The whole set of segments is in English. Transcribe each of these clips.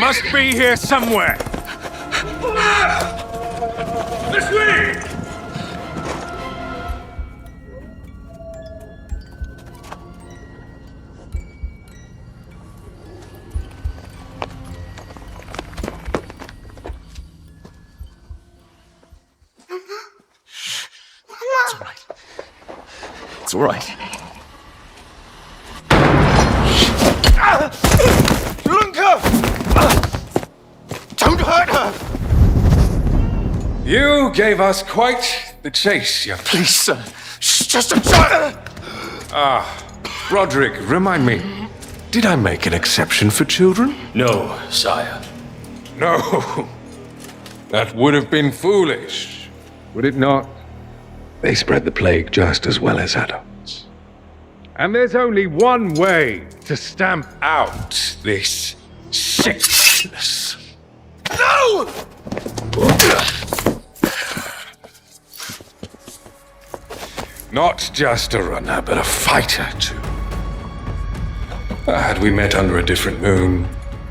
Must be here somewhere. This way! It's all right. Lunka! Don't hurt her! You gave us quite the chase, young. Please, sir. She's just a child! Roderick, remind me, did I make an exception for children? No, sire. No. That would have been foolish, would it not? They spread the plague just as well as adults. And there's only one way to stamp out this sickness. No! Not just a runner, but a fighter, too. Had we met under a different moon,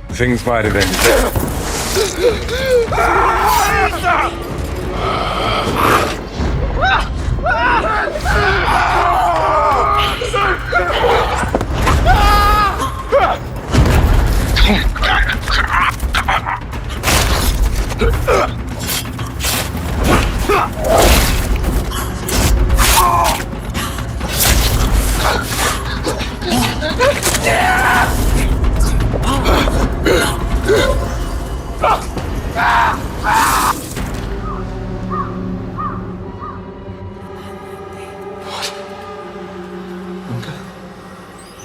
things might have ended.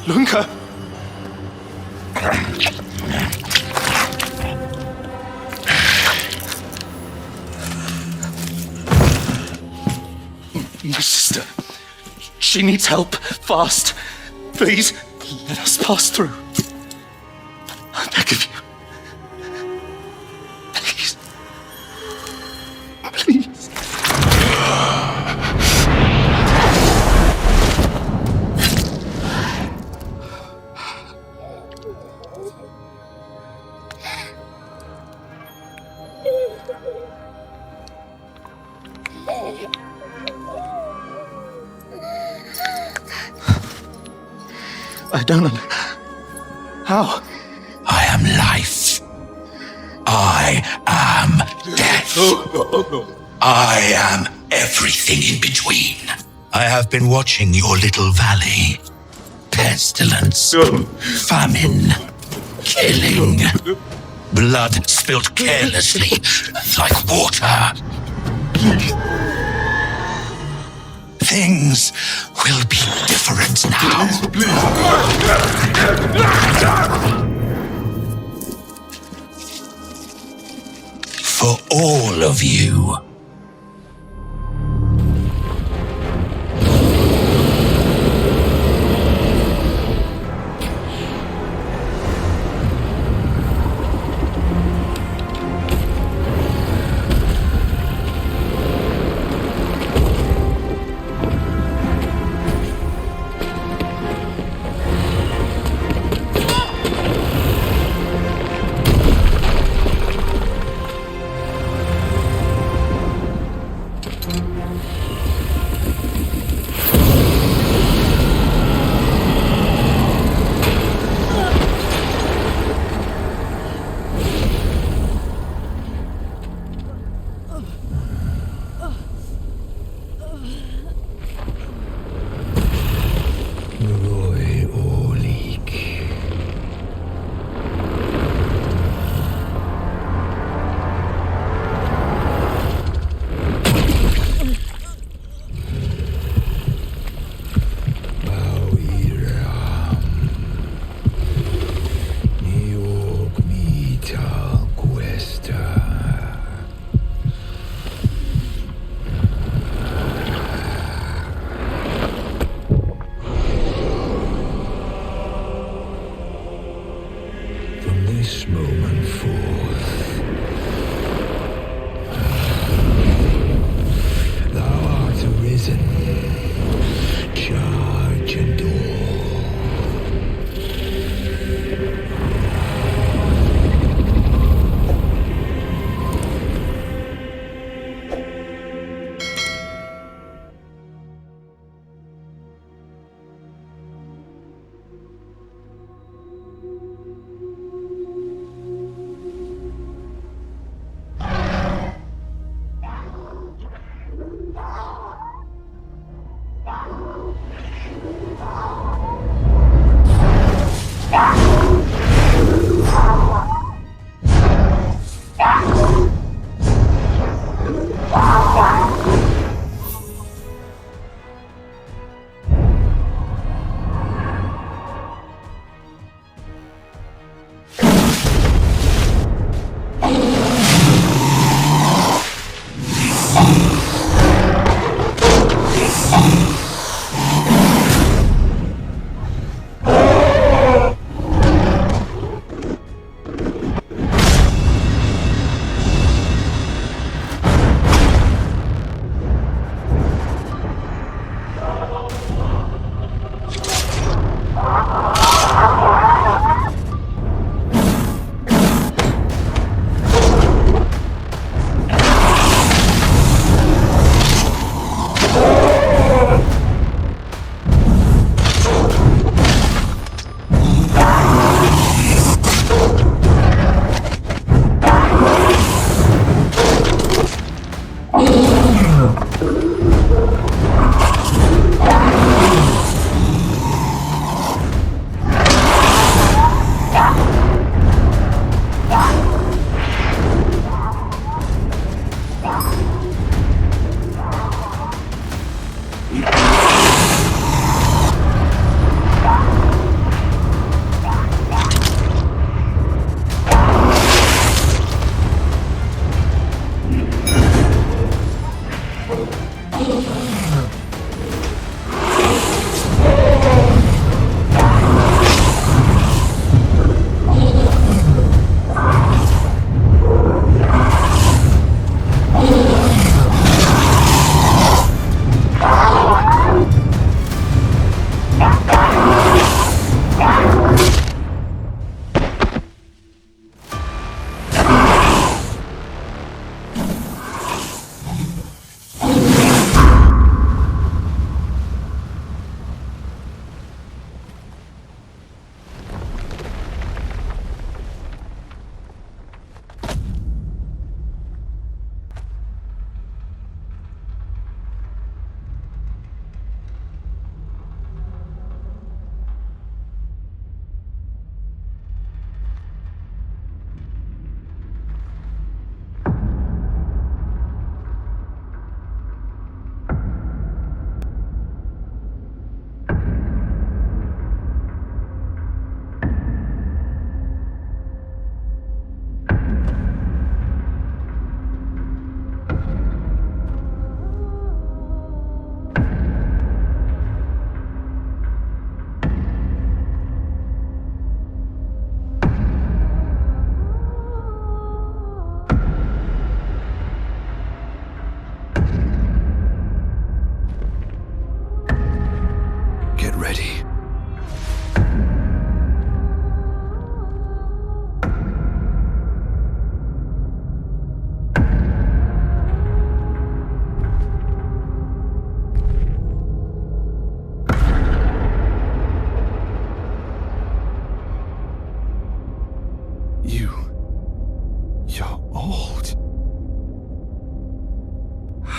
Lunka! My sister. She needs help. Fast. Please, let us pass through. I beg of you. Please. Please. I don't know. How? I am life. I am death. I am everything in between. I have been watching your little valley. Pestilence, famine, killing, blood spilt carelessly like water. Things will be different now. For all of you.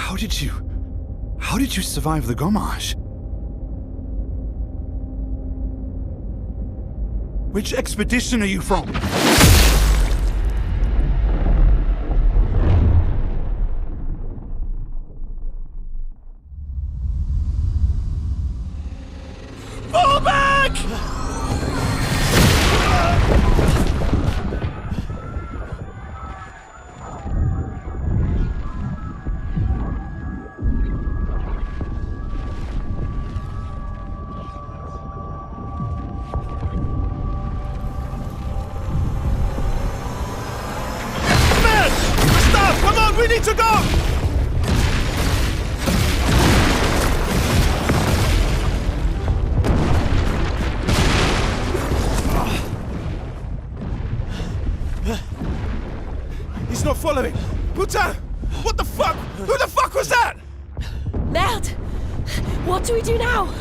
How did you survive the Gomage? Which expedition are you from? Fall back! Come on, we need to go! He's not following. Putain! What the fuck? Who the fuck was that? Merde! What do we do now?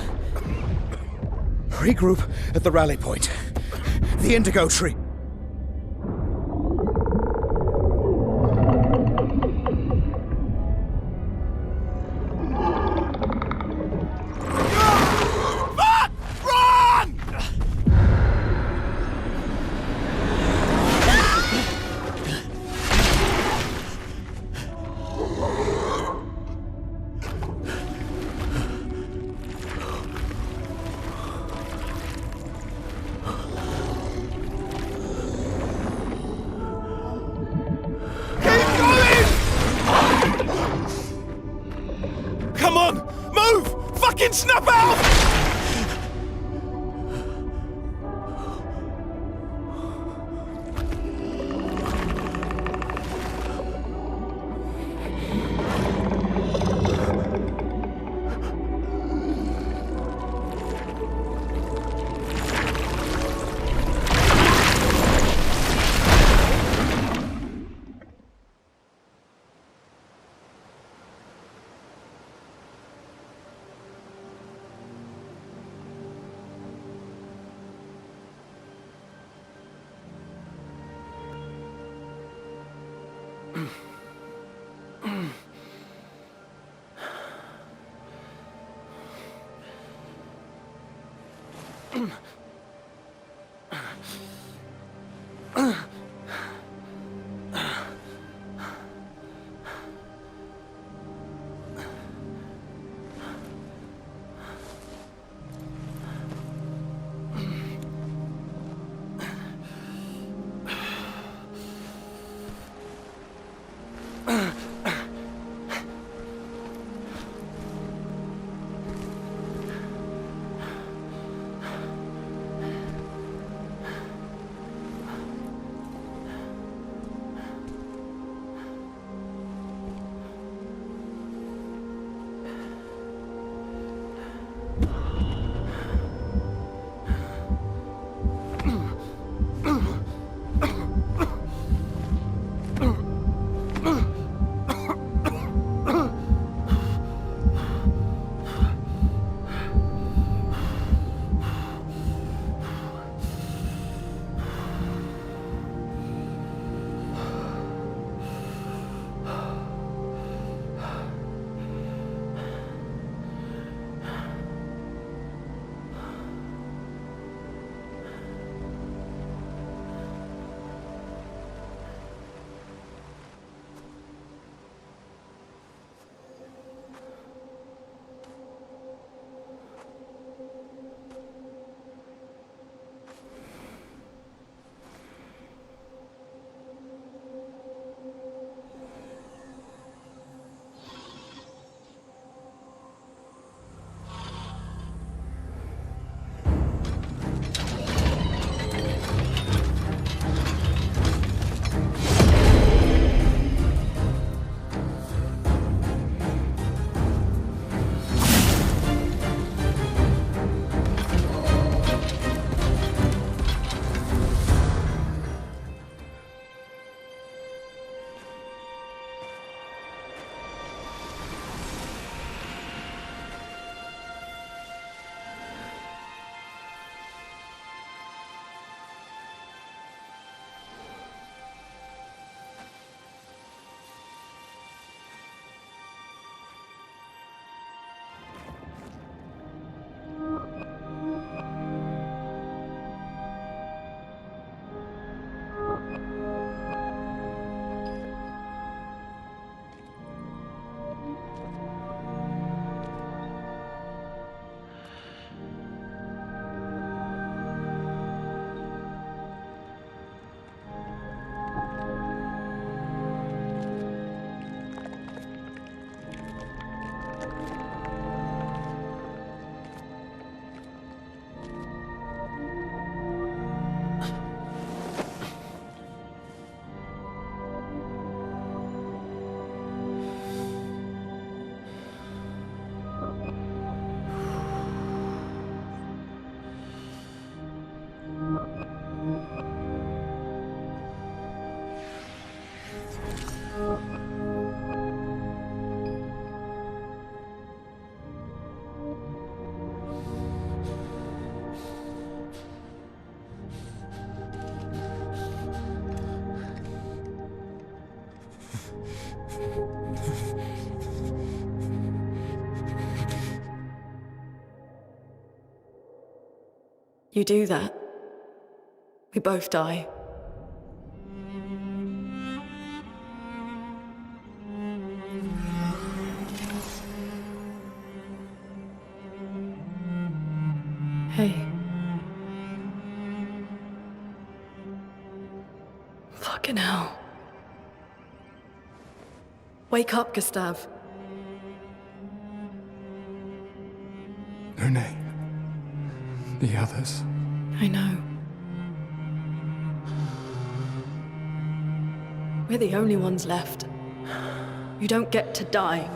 Regroup at the rally point. The Indigo Tree. Snap out! You do that, we both die. Hey. Fucking hell. Wake up, Gustav. No name. The others. I know. We're the only ones left. You don't get to die.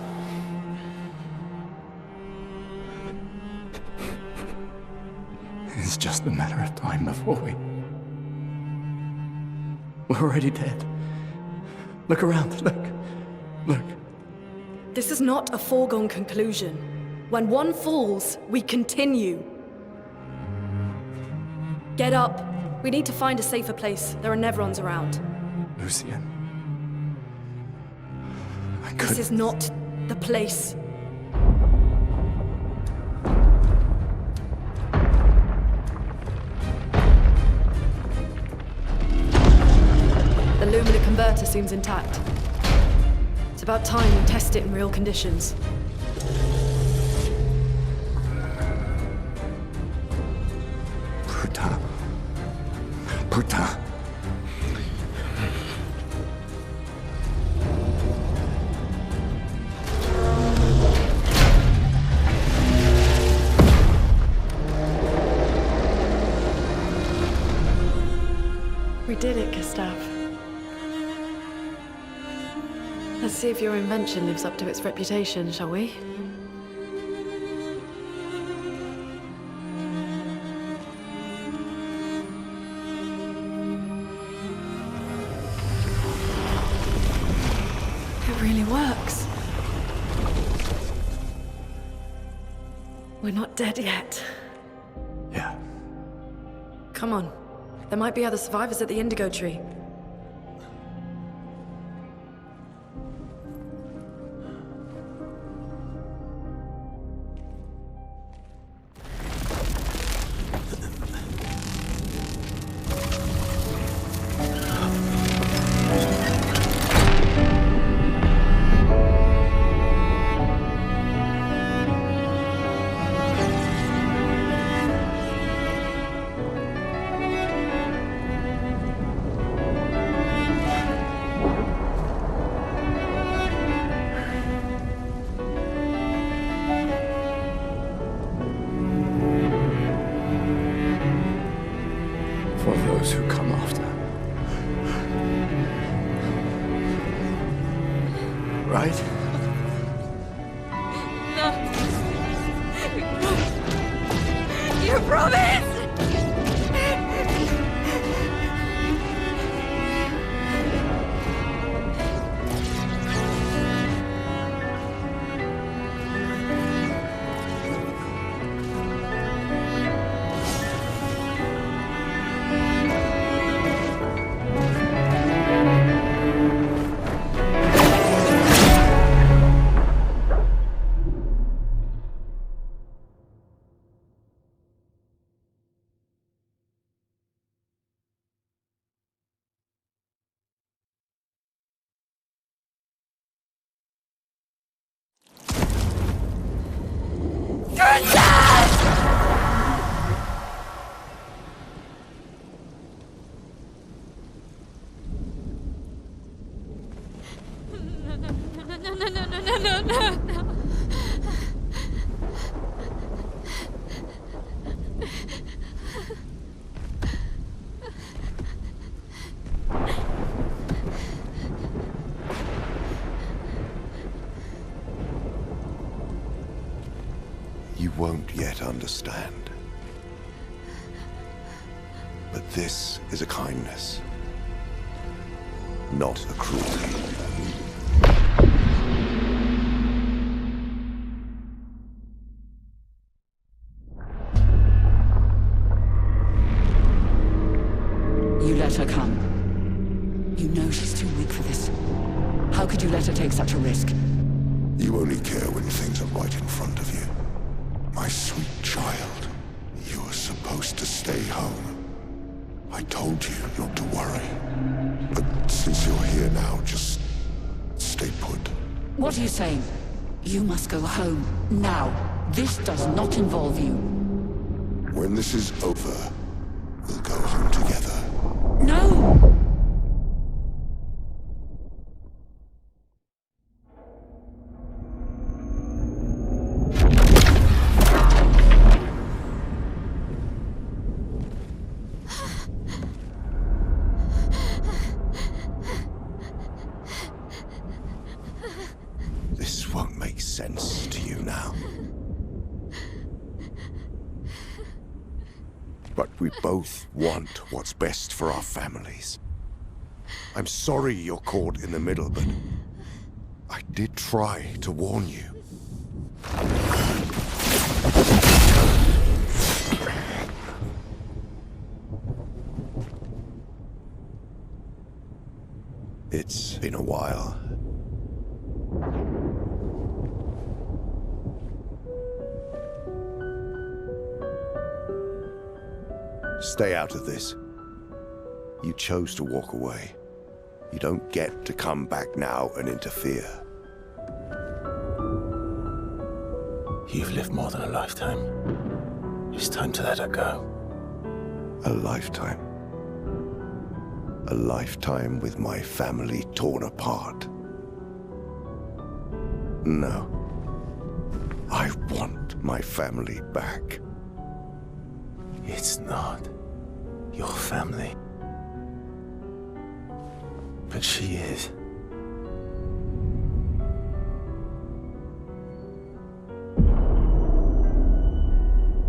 It's just a matter of time before we're already dead. Look around, look. This is not a foregone conclusion. When one falls, we continue. Get up. We need to find a safer place. There are Nevrons around. Lucian. This is not the place. The Lumina converter seems intact. It's about time we test it in real conditions. Puta. We did it, Gustav. Let's see if your invention lives up to its reputation, shall we? It really works. We're not dead yet. Yeah. Come on. There might be other survivors at the Indigo Tree. For those who come after. Right? No. You promised! No. You won't yet understand. But this is a kindness, not a cruelty. You let her come. You know she's too weak for this. How could you let her take such a risk? You only care when things are right in front of you. My sweet child, you are supposed to stay home. I told you not to worry. But since you're here now, just stay put. What are you saying? You must go home, now. This does not involve you. When this is over, we'll go home together. No! This won't make sense to you now. But we both want what's best for our families. I'm sorry you're caught in the middle, but I did try to warn you. It's been a while. Stay out of this. You chose to walk away. You don't get to come back now and interfere. You've lived more than a lifetime. It's time to let her go. A lifetime. A lifetime with my family torn apart. No. I want my family back. It's not your family. But she is.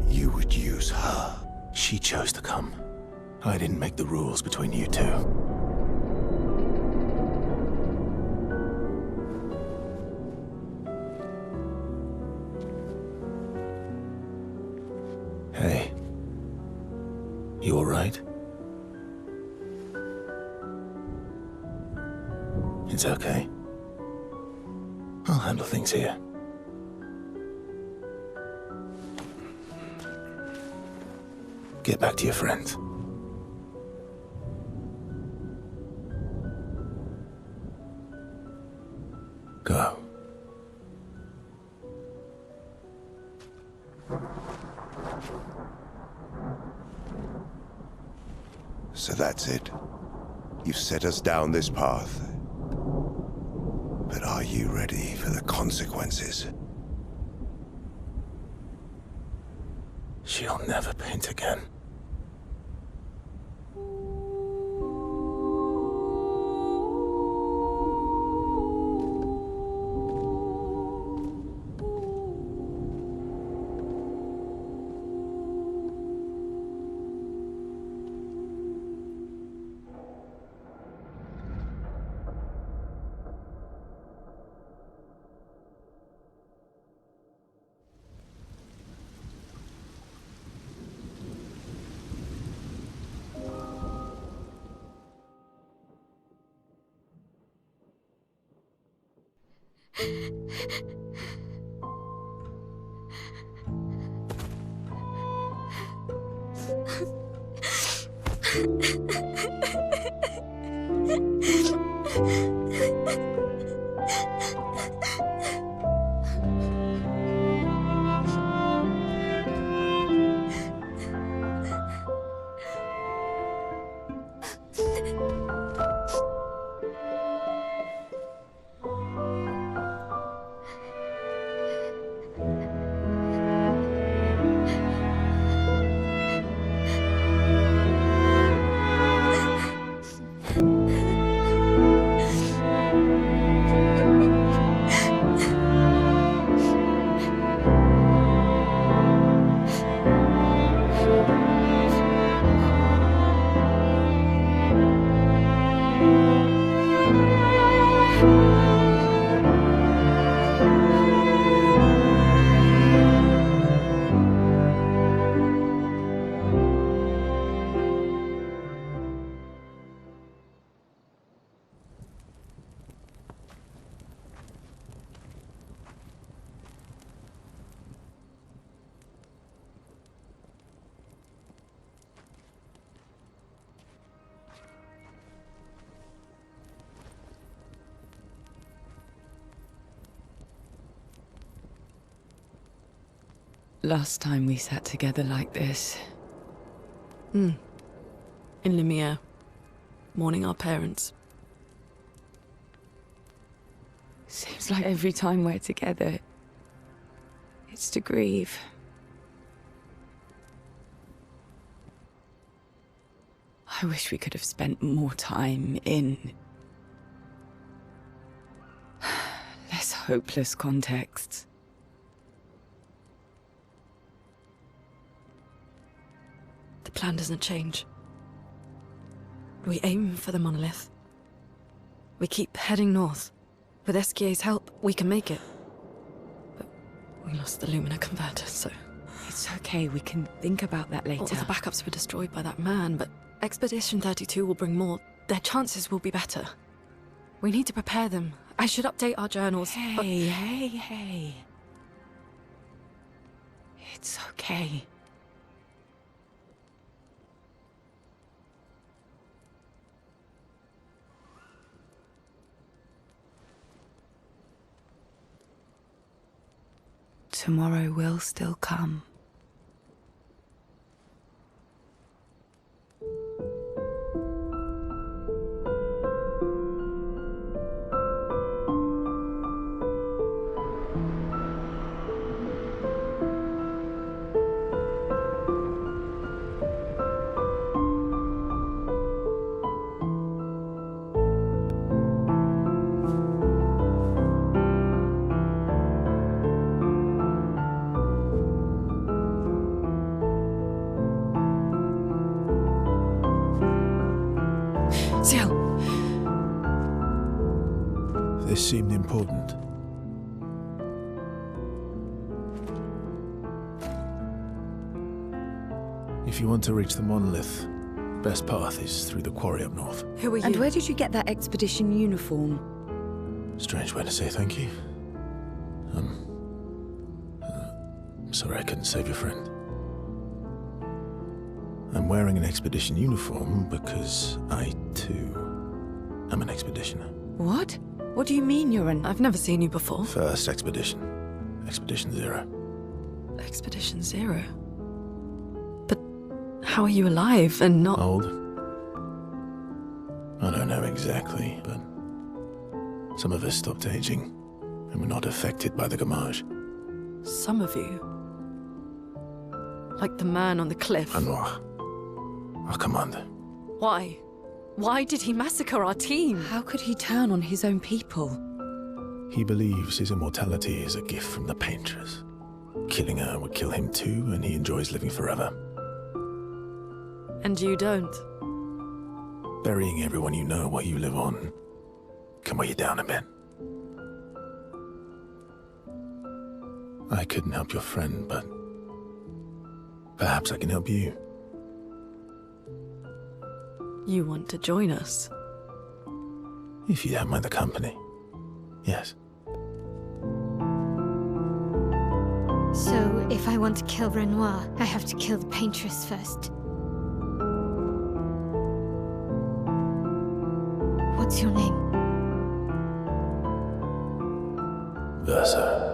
You would use her. She chose to come. I didn't make the rules between you two. Hey. You all right? It's okay. I'll handle things here. Get back to your friends. Go. So that's it. You've set us down this path. But are you ready for the consequences? She'll never paint again. last time we sat together like this? In Lumiere, mourning our parents. Seems like every time we're together, it's to grieve. I wish we could have spent more time in less hopeless contexts. The plan doesn't change. We aim for the monolith. We keep heading north. With SKA's help, we can make it. But we lost the Lumina converter, so... It's okay, we can think about that later. All the backups were destroyed by that man, but Expedition 32 will bring more. Their chances will be better. We need to prepare them. I should update our journals. Hey. It's okay. Tomorrow will still come. This seemed important. If you want to reach the monolith, the best path is through the quarry up north. Who are you? And where did you get that expedition uniform? Strange way to say thank you. Sorry I couldn't save your friend. I'm wearing an expedition uniform because I, too, am an expeditioner. What? What do you mean you're an... I've never seen you before. First expedition. Expedition 0. Expedition 0? But how are you alive and not... Old? I don't know exactly, but some of us stopped aging and were not affected by the Gamage. Some of you? Like the man on the cliff? Anwar, our commander. Why? Why did he massacre our team? How could he turn on his own people? He believes his immortality is a gift from the Paintress. Killing her would kill him too, and he enjoys living forever. And you don't? Burying everyone you know while you live on can weigh you down a bit. I couldn't help your friend, but perhaps I can help you. You want to join us? If you don't mind the company, yes. So, if I want to kill Renoir, I have to kill the Paintress first. What's your name? Versa.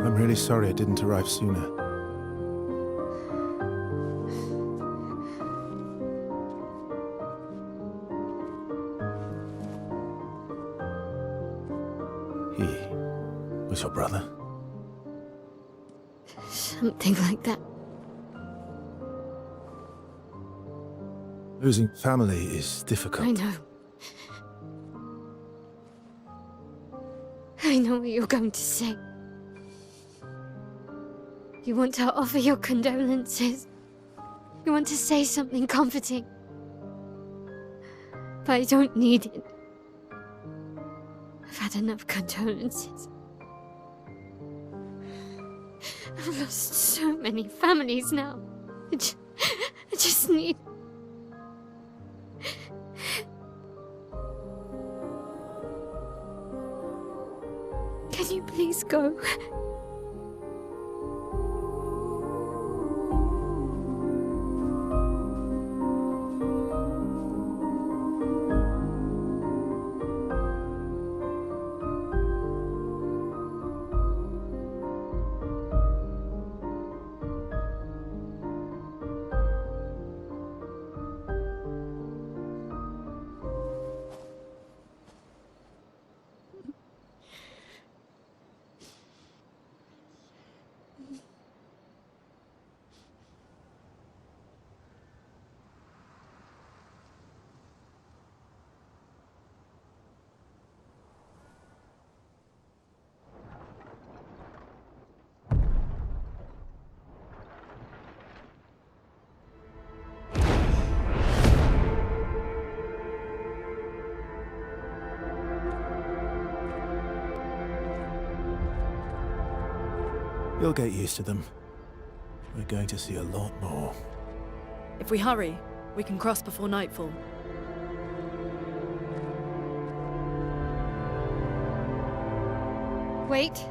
I'm really sorry I didn't arrive sooner. He was your brother? Something like that. Losing family is difficult. I know. I know what you're going to say. You want to offer your condolences. You want to say something comforting. But I don't need it. I've had enough condolences. I've lost so many families now. I just need... Can you please go? You'll get used to them. We're going to see a lot more. If we hurry, we can cross before nightfall. Wait.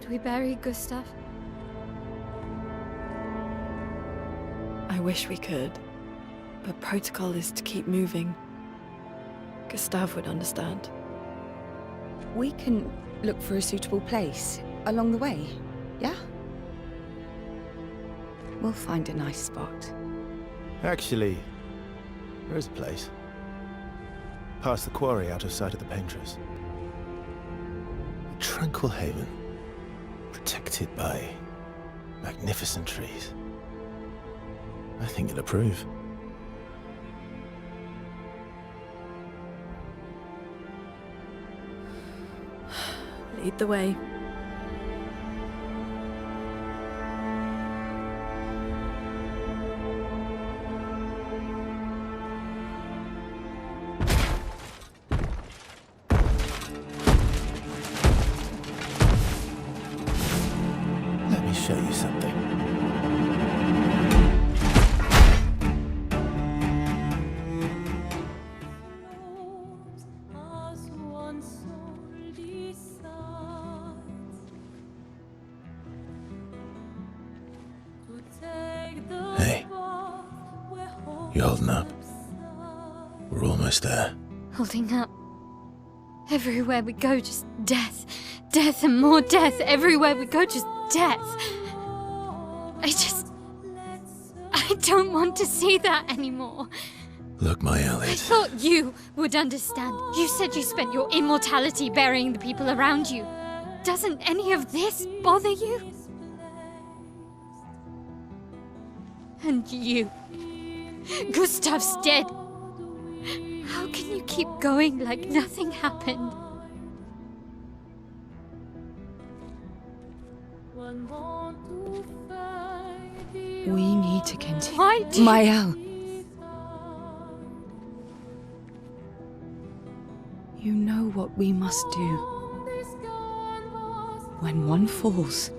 Could we bury Gustav? I wish we could, but protocol is to keep moving. Gustav would understand. We can look for a suitable place along the way, yeah? We'll find a nice spot. Actually, there is a place. Past the quarry, out of sight of the painters. A tranquil haven, protected by magnificent trees. I think you'll approve. Lead the way. Let me show you something. Hey, you holding up? We're almost there. Holding up. Everywhere we go, just death. Death and more death. Everywhere we go, just death. I don't want to see that anymore. Look, my Ellie. I thought you would understand. You said you spent your immortality burying the people around you. Doesn't any of this bother you? And you. Gustav's dead. How can you keep going like nothing happened? We need to continue. Why do Mael. You know what we must do. When one falls,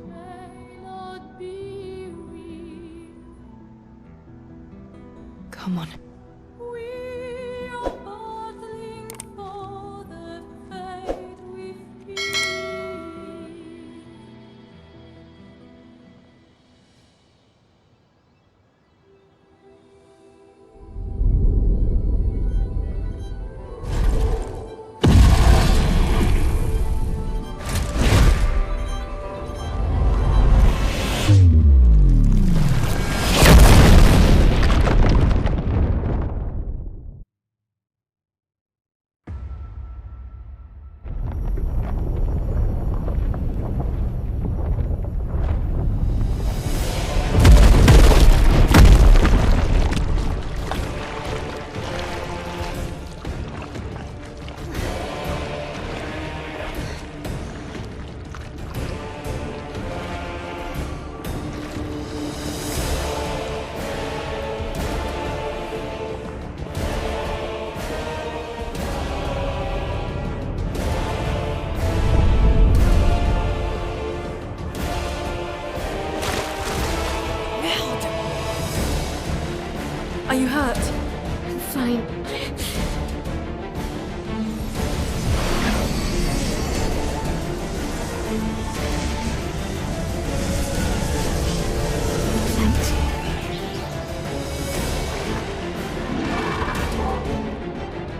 come on.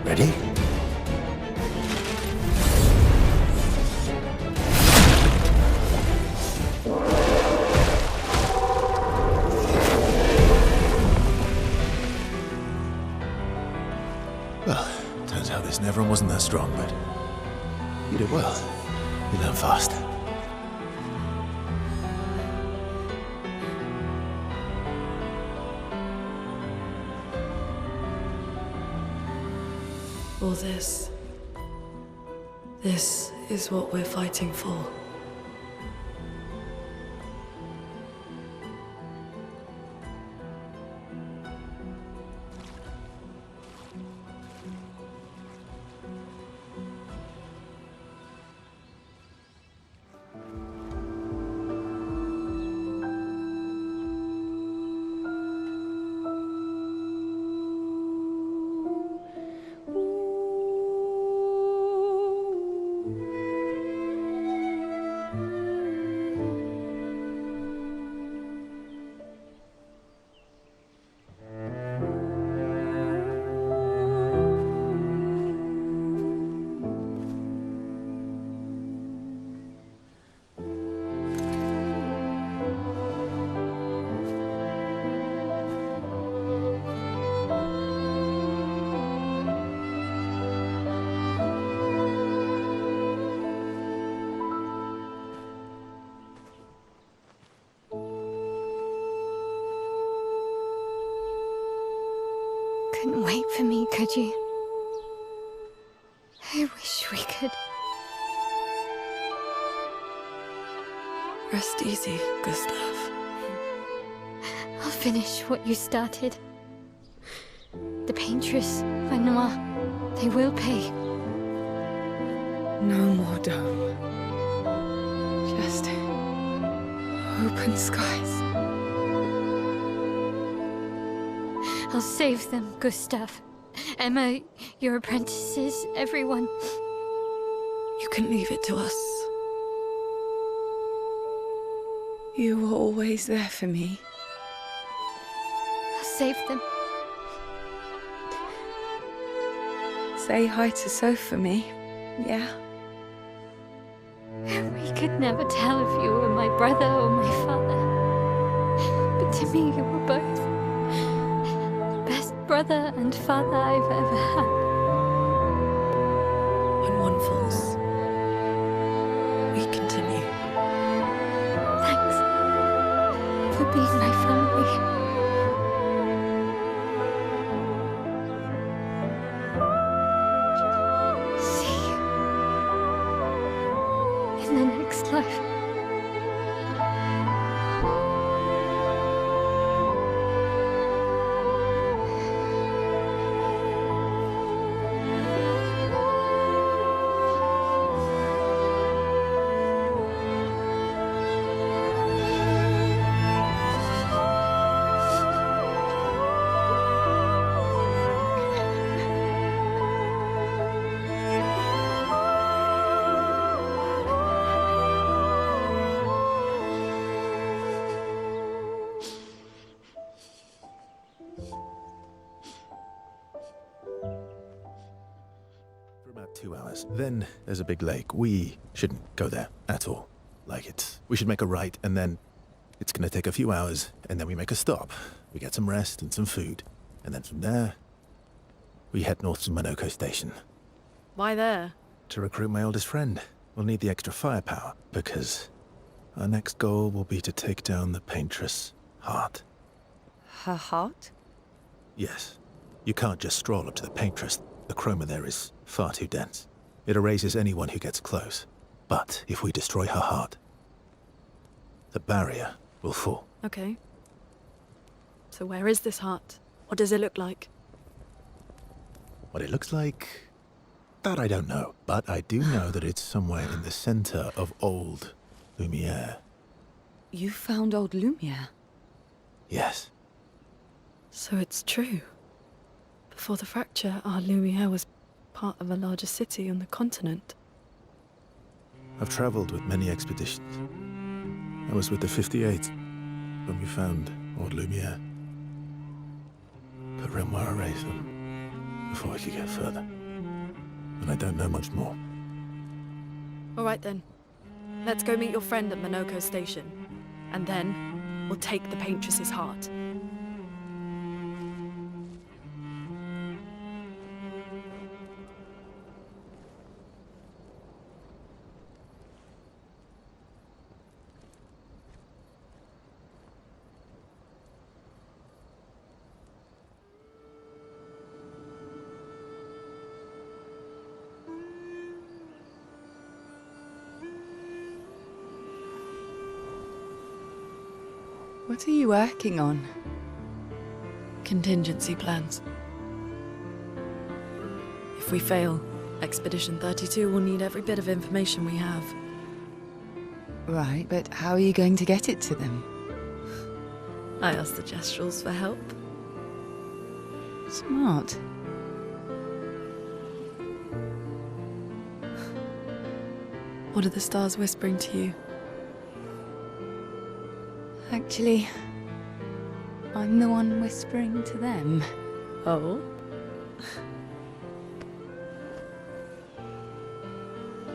Ready? Well, turns out this Neverin wasn't that strong, but you did well. You learn fast. All this. This is what we're fighting for. Couldn't wait for me, could you? I wish we could. Rest easy, Gustav. I'll finish what you started. The paintress, Renoir, they will pay. No more dome. Just open skies. I'll save them, Gustav. Emma, your apprentices, everyone. You can leave it to us. You were always there for me. I'll save them. Say hi to Soph for me, yeah? We could never tell if you were my brother or my father. But to me, you were both. Best brother and father I've ever had. When one falls, we continue. Thanks for being my family. See you in the next life. For about 2 hours. Then there's a big lake. We shouldn't go there at all. We should make a right, and then it's gonna take a few hours, and then we make a stop. We get some rest and some food. And then from there, we head north to Monoko Station. Why there? To recruit my oldest friend. We'll need the extra firepower, because our next goal will be to take down the Paintress' heart. Her heart? Yes. You can't just stroll up to the Paintress. The chroma there is far too dense. It erases anyone who gets close. But if we destroy her heart, the barrier will fall. Okay. So where is this heart? What does it look like? What it looks like, that I don't know. But I do know that it's somewhere in the center of old Lumiere. You found old Lumiere? Yes. So it's true. Before the fracture, our Lumiere was part of a larger city on the continent. I've traveled with many expeditions. I was with the 58 when we found Old Lumiere. But Renoir erased them before I could get further. And I don't know much more. All right then. Let's go meet your friend at Monoko Station. And then, we'll take the Paintress's heart. What are you working on? Contingency plans. If we fail, Expedition 32 will need every bit of information we have. Right, but how are you going to get it to them? I asked the Gestrals for help. Smart. What are the stars whispering to you? Actually, I'm the one whispering to them. Oh?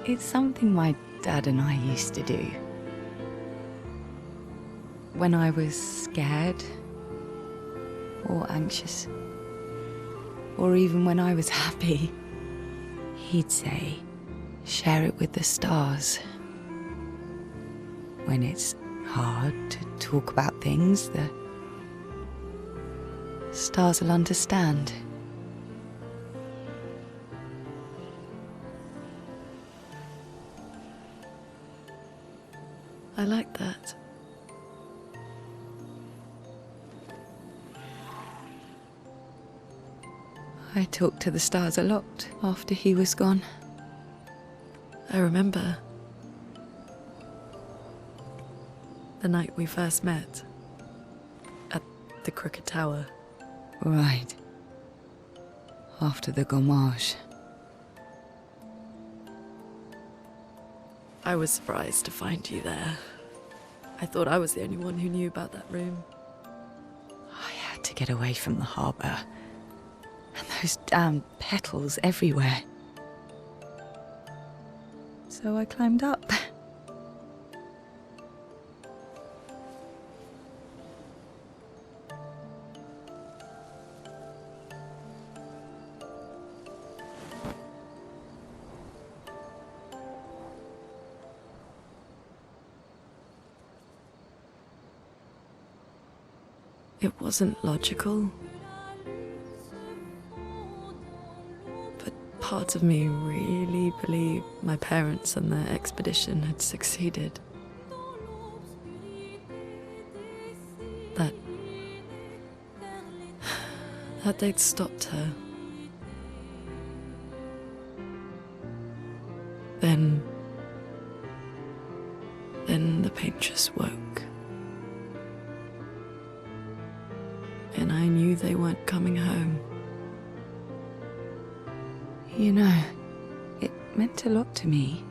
It's something my dad and I used to do. When I was scared, or anxious, or even when I was happy, he'd say, share it with the stars. When it's hard to talk about things, the stars will understand. I like that. I talked to the stars a lot after he was gone. I remember. The night we first met. At the Crooked Tower. Right. After the gommage. I was surprised to find you there. I thought I was the only one who knew about that room. I had to get away from the harbour. And those damn petals everywhere. So I climbed up. It wasn't logical. But parts of me really believed my parents and their expedition had succeeded. That they'd stopped her. Then the Paintress woke. And I knew they weren't coming home. You know, it meant a lot to me.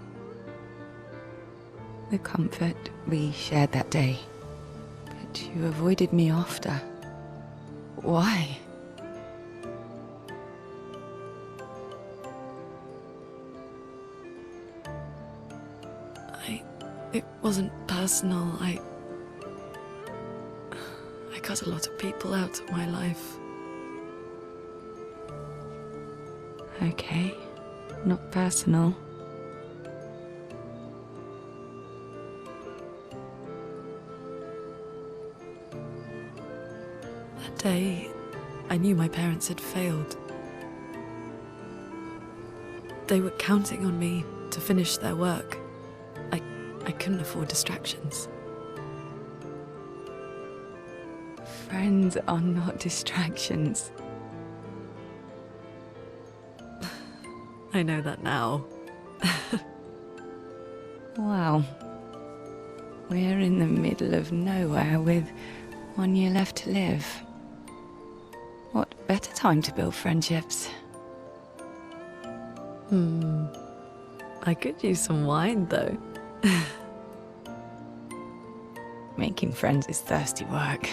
The comfort we shared that day. But you avoided me after. Why? It wasn't personal. I cut a lot of people out of my life. Okay, not personal. That day, I knew my parents had failed. They were counting on me to finish their work. I couldn't afford distractions. Friends are not distractions. I know that now. Wow. We're in the middle of nowhere with 1 year left to live. What better time to build friendships. I could use some wine, though. Making friends is thirsty work.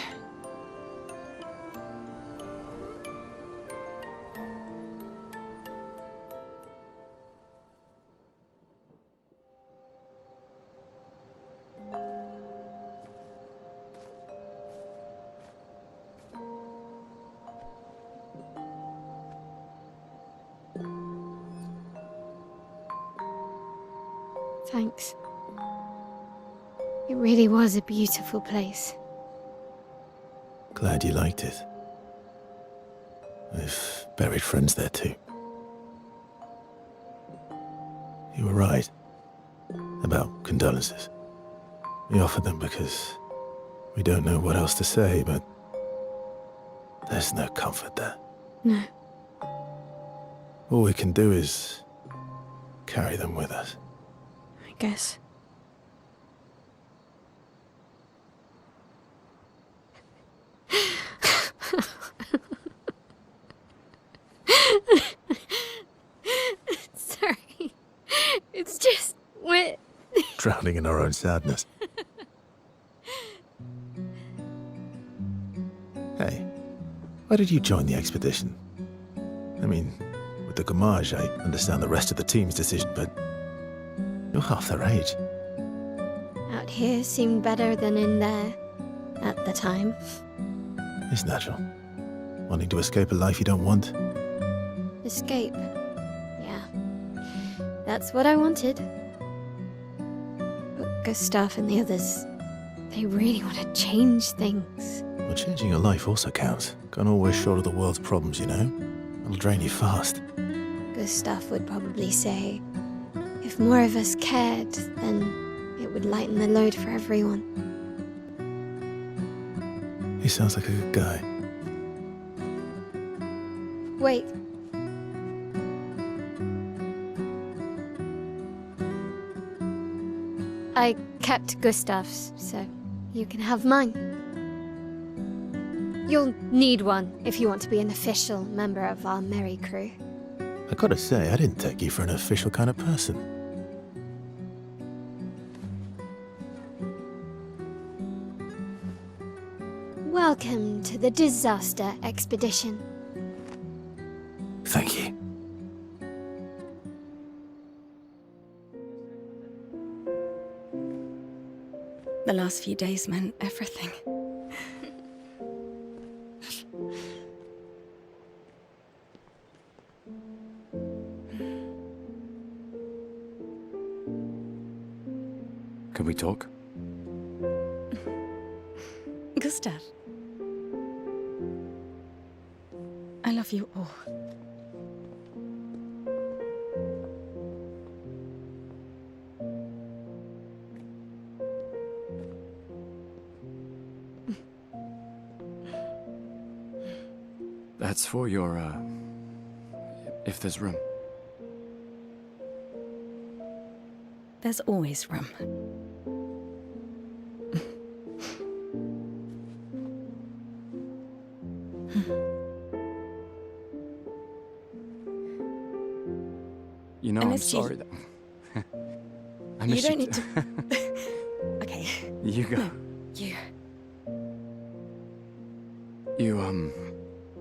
Thanks. It really was a beautiful place. Glad you liked it. I've buried friends there too. You were right about condolences. We offered them because we don't know what else to say, but there's no comfort there. No. All we can do is carry them with us. I guess. Sorry. It's just we're Drowning in our own sadness. Hey, why did you join the expedition? I mean, with the Gamage, I understand the rest of the team's decision, but you're half their age. out here seemed better than in there at the time. It's natural. Wanting to escape a life you don't want. Escape. Yeah. That's what I wanted. But Gustav and the others, they really want to change things. Well, changing your life also counts. Can't always shoulder the world's problems, you know? It'll drain you fast. Gustav would probably say, if more of us cared, then it would lighten the load for everyone. He sounds like a good guy. Wait. I kept Gustav's, so you can have mine. You'll need one if you want to be an official member of our merry crew. I gotta say, I didn't take you for an official kind of person. Welcome to the disaster expedition. Thank you. The last few days meant everything. Can we talk? Gustav. I love you all. That's for your, if there's room. There's always room. You know, I'm sorry that... I miss you don't need to... Okay. You go. No, you.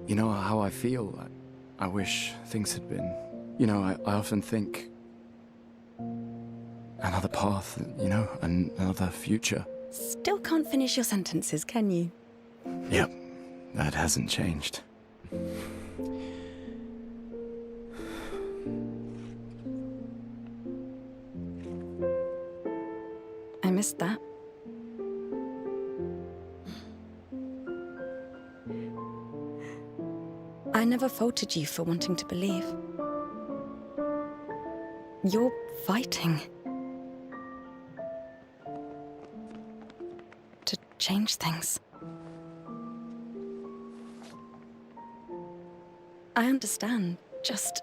You know how I feel? I wish things had been... You know, I often think... Another path, you know, another future. Still can't finish your sentences, can you? Yep, that hasn't changed. I missed that. I never faulted you for wanting to believe. You're fighting. To change things. I understand, just...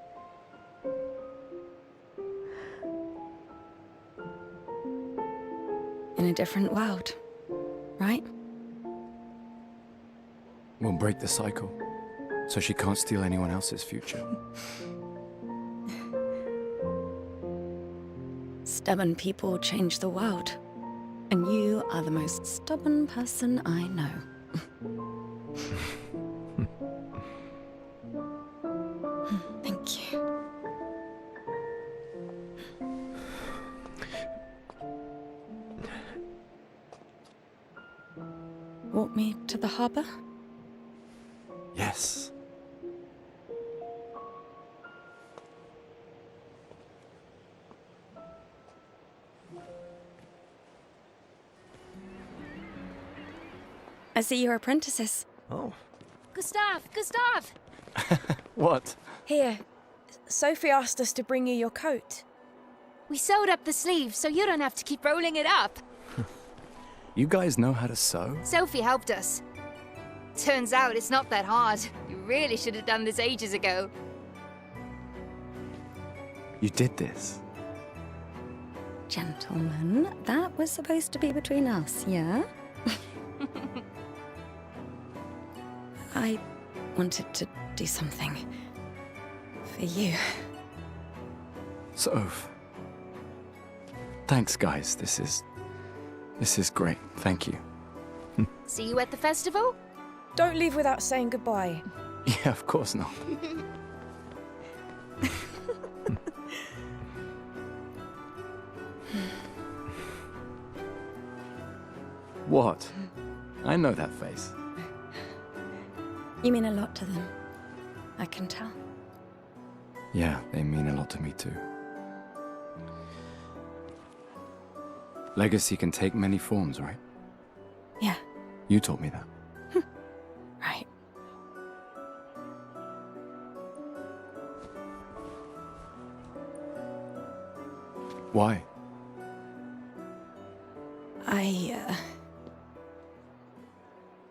in a different world, right? We'll break the cycle. So she can't steal anyone else's future. Stubborn people change the world. And you are the most stubborn person I know. Thank you. Walk me to the harbor? Yes. I see you're apprentices. Oh. Gustav! What? Here, Sophie asked us to bring you your coat. We sewed up the sleeves so you don't have to keep rolling it up. You guys know how to sew? Sophie helped us. Turns out it's not that hard. You really should have done this ages ago. You did this? Gentlemen, that was supposed to be between us, yeah? I wanted to do something for you. Soph. Thanks, guys. This is great. Thank you. See you at the festival? Don't leave without saying goodbye. Yeah, of course not. What? I know that face. You mean a lot to them. I can tell. Yeah, they mean a lot to me too. Legacy can take many forms, right? Yeah. You taught me that. Right. Why?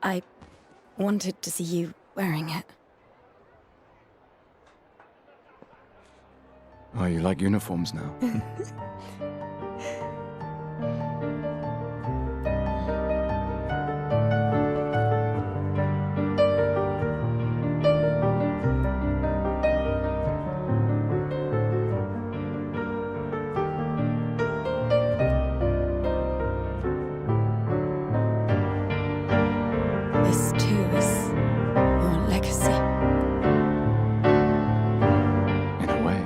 I wanted to see you wearing it. Oh, you like uniforms now? This too is your legacy. In a way.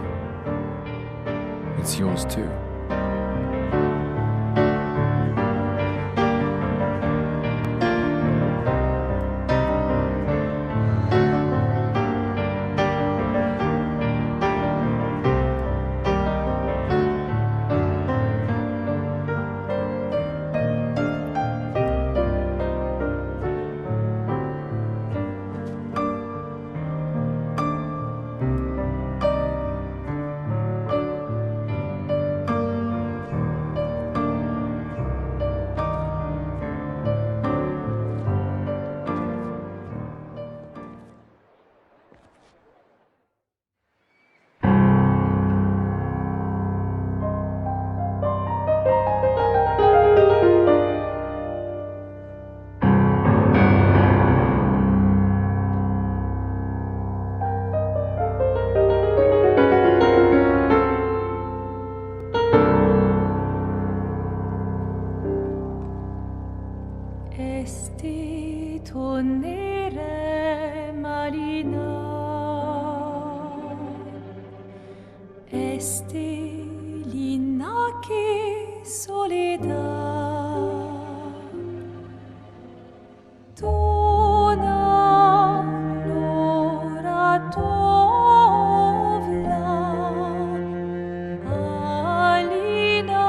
It's yours too. Esti tonere marina, esti linaki soledad, dona lora tovla, alina.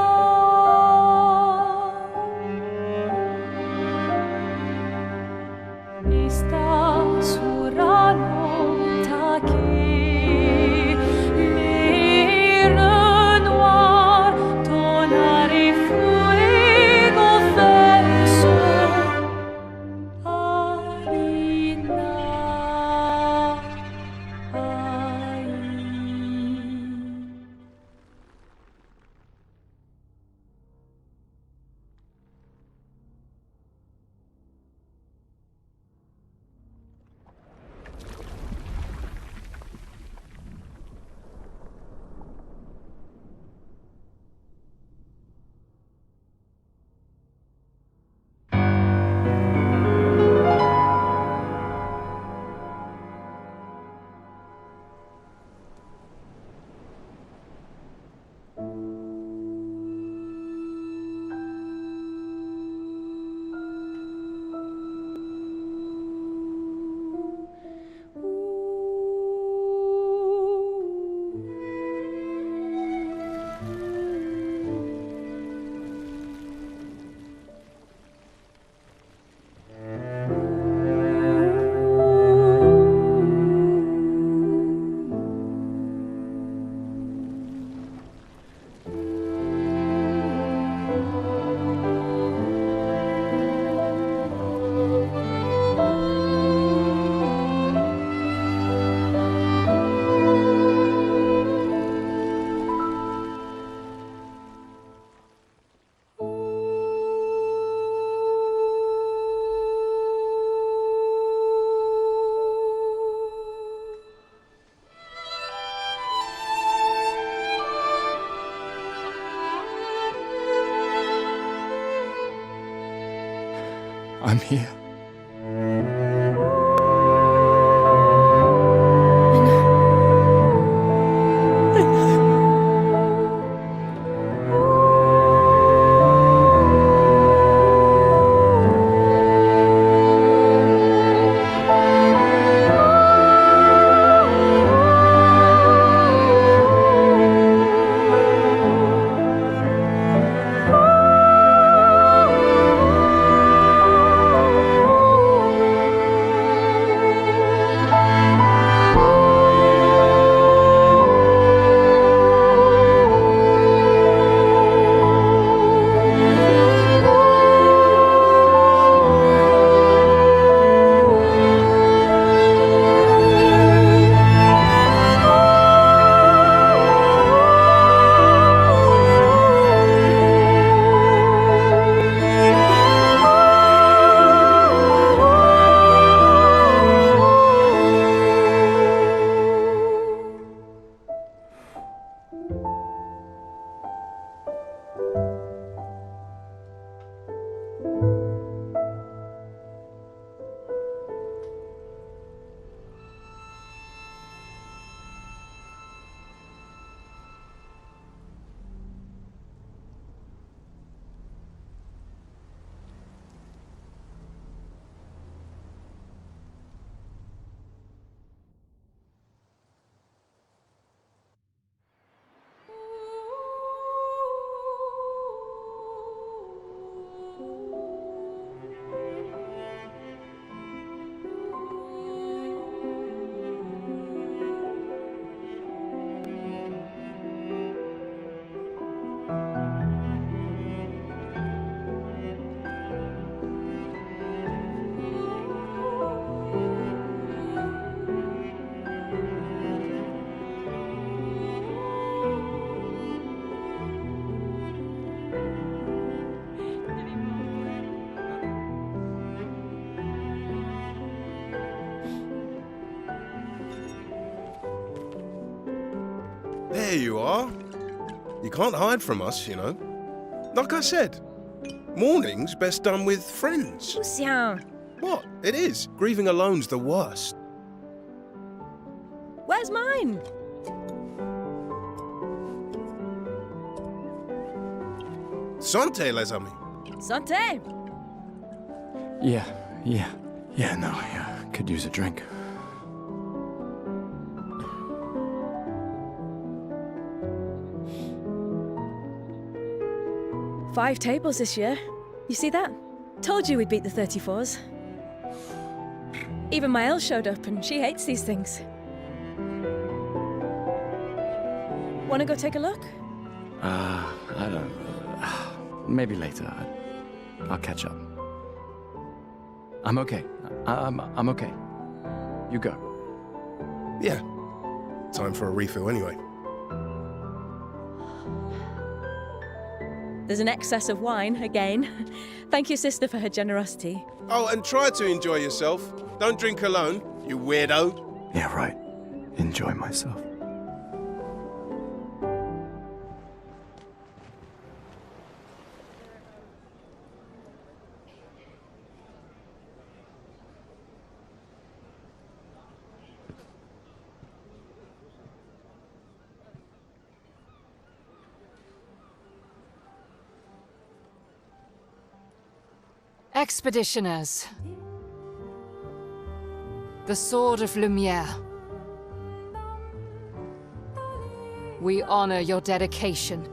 Esta Serana taki mer noir ton arrière I'm here. There you are. You can't hide from us, you know. Like I said, mourning's best done with friends. Lucien, What? It is. Grieving alone's the worst. where's mine? Santé, les amis. Santé! Yeah, no, I could use a drink. Five tables this year. You see that? Told you we'd beat the 34s. Even my Elle showed up and she hates these things. Wanna go take a look? I don't... maybe later. I'll catch up. I'm okay. I'm okay. You go. Yeah. Time for a refill anyway. There's an excess of wine, again. Thank you, sister, for her generosity. Oh, and try to enjoy yourself. Don't drink alone, you weirdo. Yeah, right. Enjoy myself. Expeditioners. The Sword of Lumiere. We honor your dedication.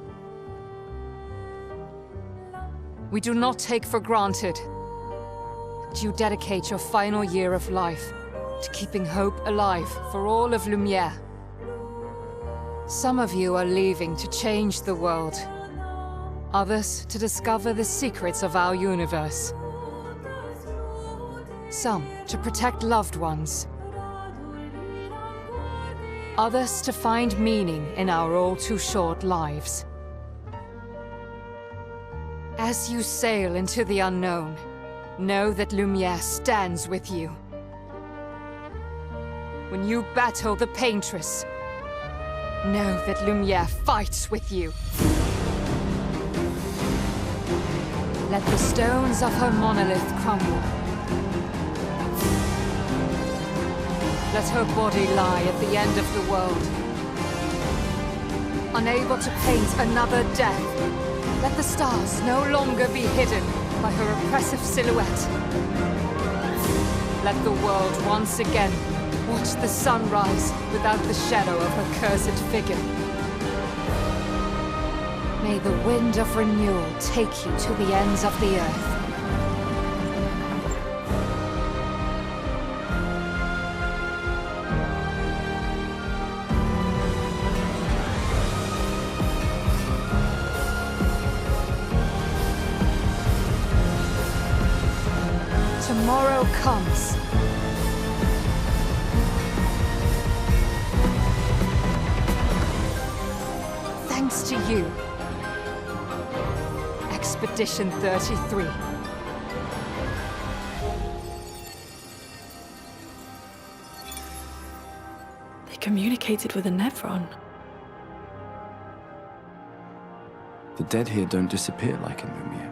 We do not take for granted that you dedicate your final year of life to keeping hope alive for all of Lumiere. Some of you are leaving to change the world. Others to discover the secrets of our universe. Some to protect loved ones. Others to find meaning in our all-too-short lives. As you sail into the unknown, know that Lumiere stands with you. When you battle the Paintress, know that Lumiere fights with you. Let the stones of her monolith crumble. Let her body lie at the end of the world. Unable to paint another death, let the stars no longer be hidden by her oppressive silhouette. Let the world once again watch the sun rise without the shadow of her cursed figure. May the wind of renewal take you to the ends of the earth. Tomorrow comes. Thanks to you. Expedition 33. They communicated with a Nevron. The dead here don't disappear like in Lumia.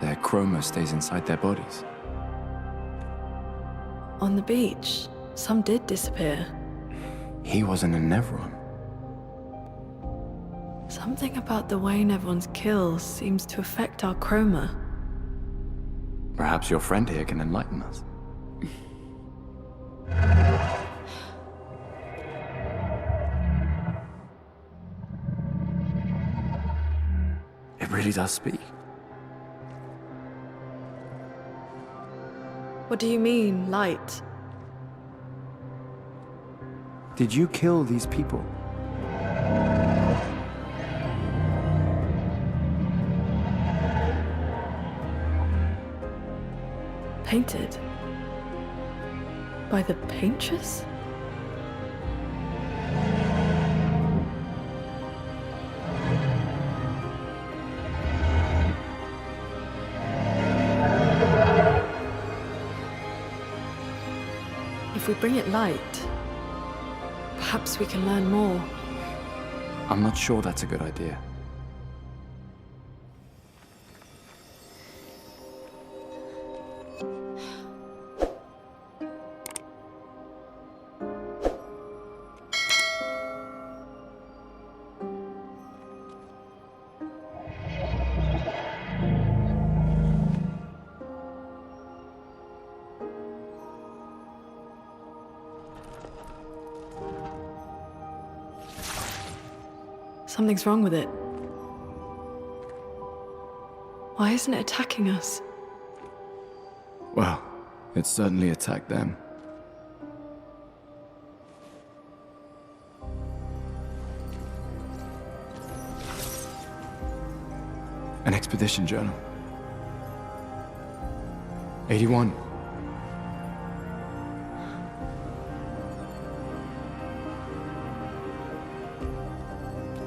Their chroma stays inside their bodies. On the beach, some did disappear. He wasn't a Nevron. Something about the way Nevrons kill seems to affect our chroma. Perhaps your friend here can enlighten us. It really does speak. What do you mean, light? Did you kill these people? Painted? By the paintress? If we bring it light, perhaps we can learn more. I'm not sure that's a good idea. Something's wrong with it. Why isn't it attacking us? Well, it certainly attacked them. An expedition journal. 81.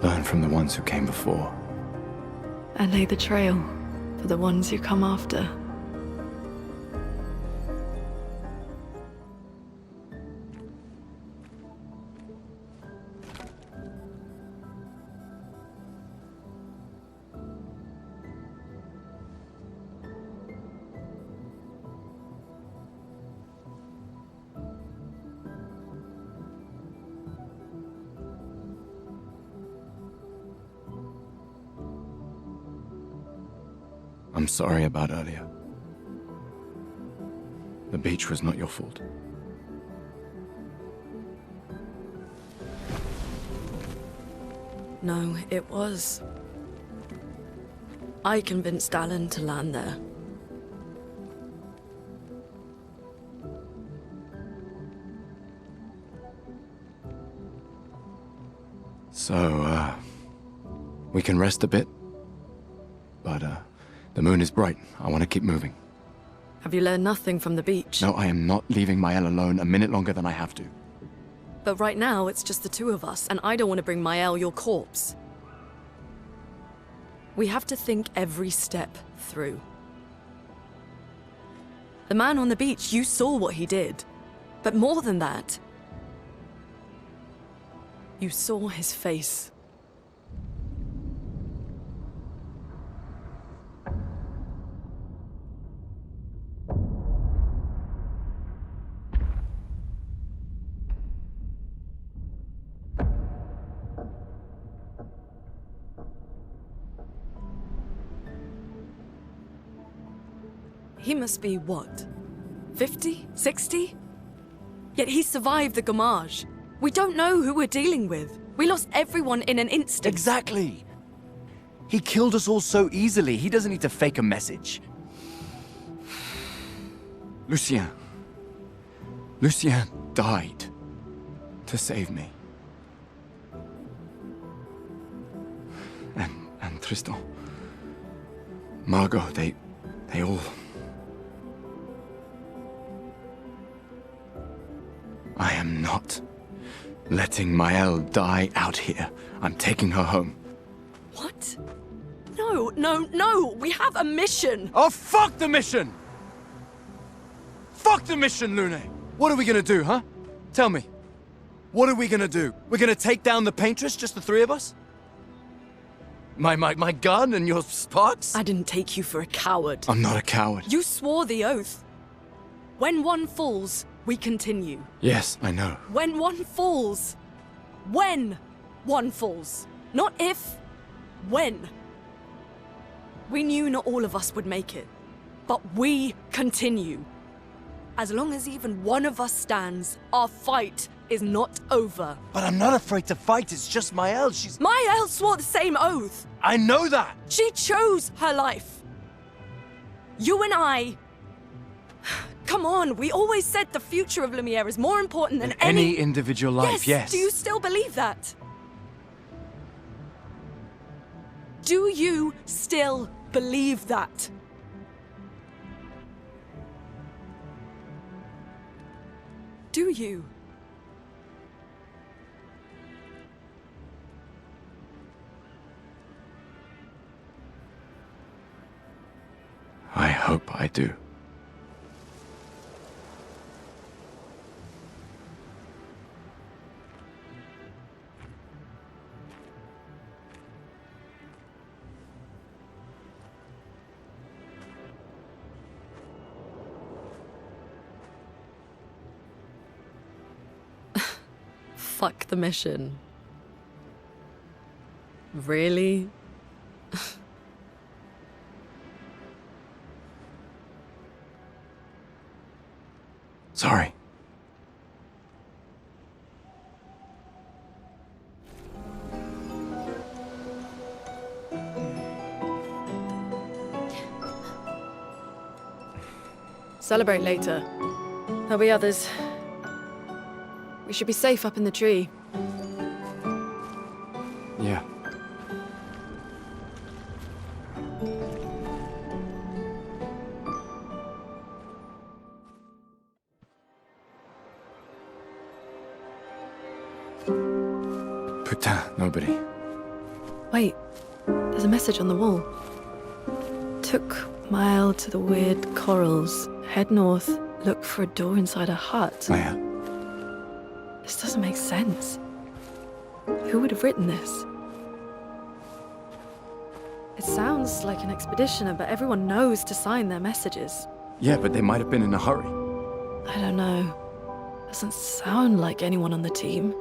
Learn from the ones who came before. And lay the trail for the ones who come after. I'm sorry about earlier. The beach was not your fault. No, it was. I convinced Alan to land there. So, we can rest a bit. But, the moon is bright. I want to keep moving. Have you learned nothing from the beach? No, I am not leaving Mael alone a minute longer than I have to. But right now, it's just the two of us, and I don't want to bring Mael your corpse. We have to think every step through. The man on the beach, you saw what he did. But more than that, you saw his face. He must be what? 50? 60? Yet he survived the Gamage. We don't know who we're dealing with. We lost everyone in an instant. Exactly. He killed us all so easily. He doesn't need to fake a message. Lucien. Lucien died to save me. And Tristan. Margot, they all... I am not letting Maëlle die out here. I'm taking her home. What? No, no, no! We have a mission! Oh, fuck the mission! Fuck the mission, Lune! What are we gonna do, huh? Tell me. What are we gonna do? We're gonna take down the Paintress, just the three of us? My gun and your sparks? I didn't take you for a coward. I'm not a coward. You swore the oath. When one falls, we continue. Yes, I know. When one falls. When one falls. Not if. When. We knew not all of us would make it. But we continue. As long as even one of us stands, our fight is not over. But I'm not afraid to fight, it's just Maëlle, she's... Maëlle swore the same oath! I know that! She chose her life! You and I... Come on, we always said the future of Lumiere is more important than any individual life, yes. Do you still believe that? Do you still believe that? Do you? I hope I do. Fuck the mission. Really? Sorry. Celebrate later. There'll be others. We should be safe up in the tree. Yeah. Putain, nobody. Wait, there's a message on the wall. Took Maëlle to the weird corals. Head north, look for a door inside a hut. Oh, yeah. This doesn't make sense. Who would have written this? It sounds like an expeditioner, but everyone knows to sign their messages. Yeah, but they might have been in a hurry. I don't know. Doesn't sound like anyone on the team.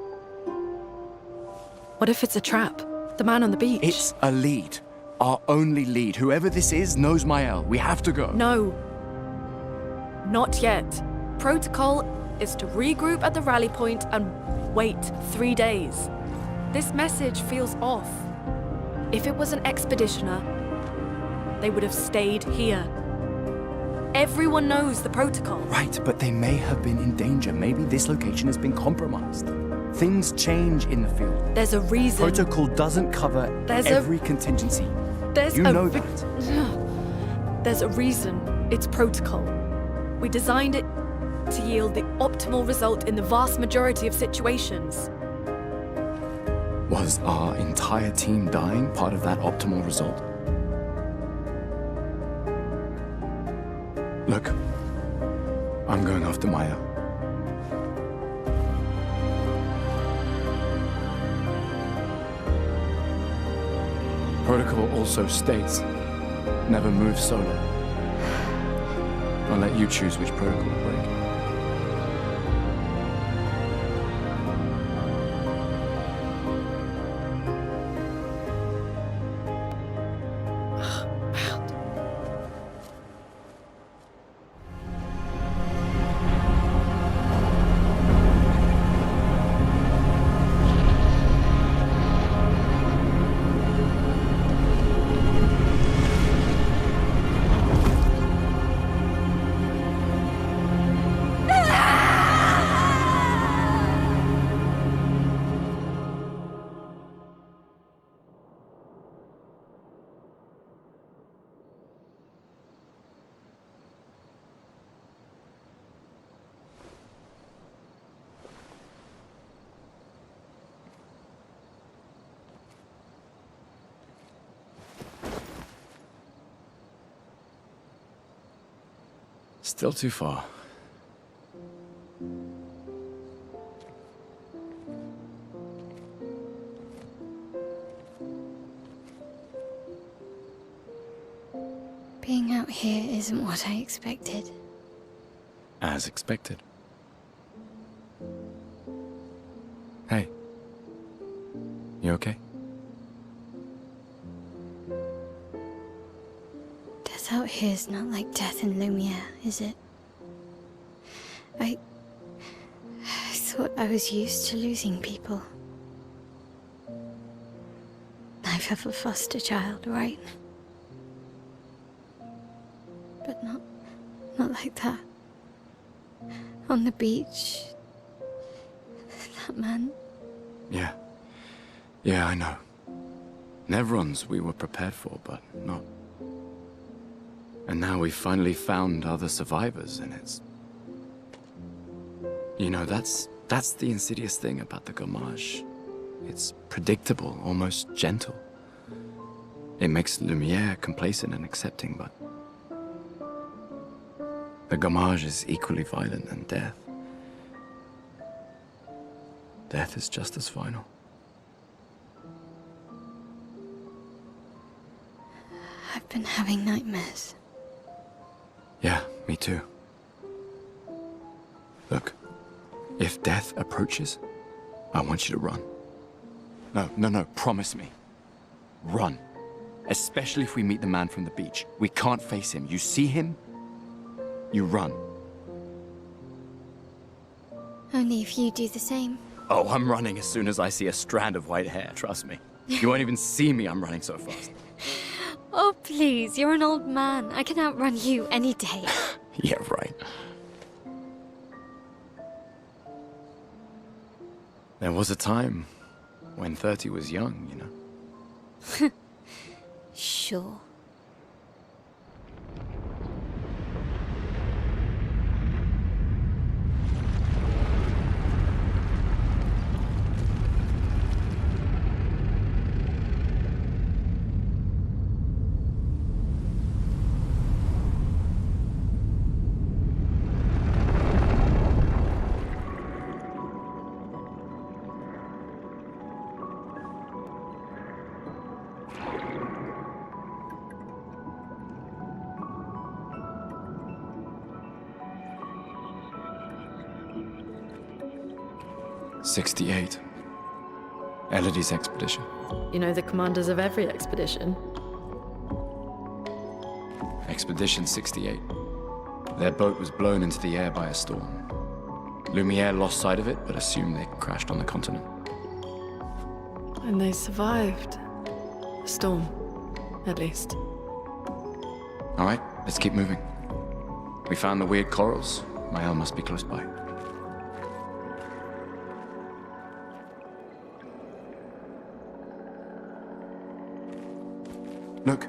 What if it's a trap? The man on the beach? It's a lead. Our only lead. Whoever this is knows Maëlle. We have to go. No. Not yet. Protocol is to regroup at the rally point and wait 3 days. This message feels off. If it was an expeditioner, they would have stayed here. Everyone knows the protocol. Right, but they may have been in danger. Maybe this location has been compromised. Things change in the field. There's a reason. Protocol doesn't cover every contingency. You know that. There's a reason it's protocol. We designed it to yield the optimal result in the vast majority of situations. Was our entire team dying part of that optimal result? Look, I'm going after Maëlle. Protocol also states, never move solo. I'll let you choose which protocol to break. Still too far. Being out here isn't what I expected. As expected. Hey. You okay? Death out here's not like death in Lumiere, is it? I thought I was used to losing people. I've have a foster child, right? But not like that. On the beach. That man. Yeah. Yeah, I know. Nevrons we were prepared for, but not. And now we've finally found other survivors, and it's... You know, that's the insidious thing about the Gommage. It's predictable, almost gentle. It makes Lumiere complacent and accepting, but... The Gommage is equally violent than death. Death is just as final. I've been having nightmares. Yeah, me too. Look, if death approaches, I want you to run. No, promise me. Run. Especially if we meet the man from the beach. We can't face him. You see him, you run. Only if you do the same. Oh, I'm running as soon as I see a strand of white hair, trust me. You won't even see me, I'm running so fast. Oh, please, you're an old man. I can outrun you any day. Yeah, right. There was a time when 30 was young, you know. Sure. '68. Elodie's expedition. You know the commanders of every expedition. Expedition 68. Their boat was blown into the air by a storm. Lumiere lost sight of it, but assumed they crashed on the continent. And they survived. The storm, at least. All right, let's keep moving. We found the weird corals. Mael must be close by. Look,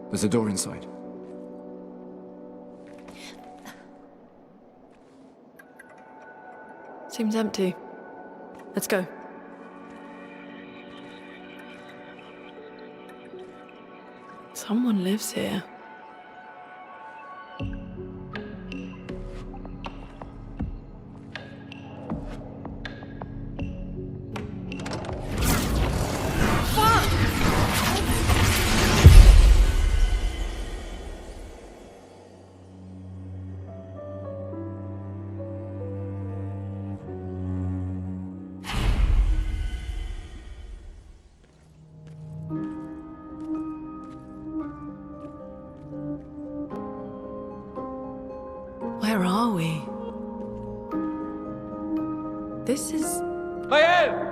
there's a door inside. Seems empty. Let's go. Someone lives here. Where are we? This is... Mael!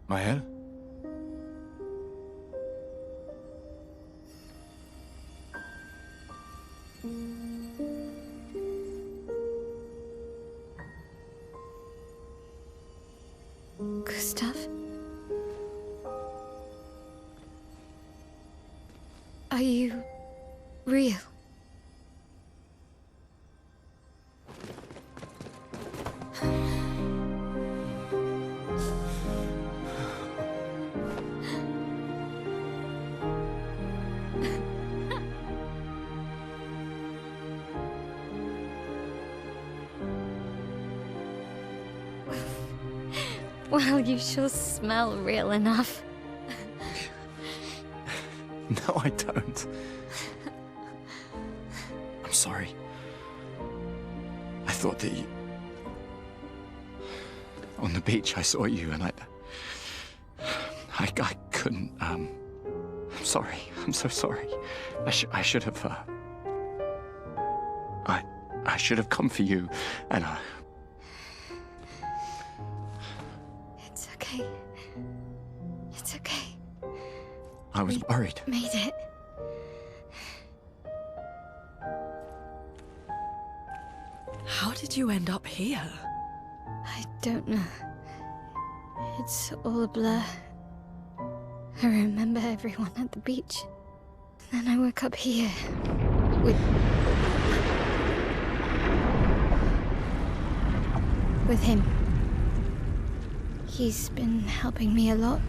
Mael? Gustav? Are you real? Well, you sure smell real enough. No, I don't. I'm sorry. I thought that you... On the beach, I saw you and I couldn't, I'm sorry. I'm so sorry. I should have, I should have come for you, and It's okay. It's okay. I was worried. Made it. How did you end up here? I don't know. It's all a blur. I remember everyone at the beach. Then I woke up here. With him. He's been helping me a lot.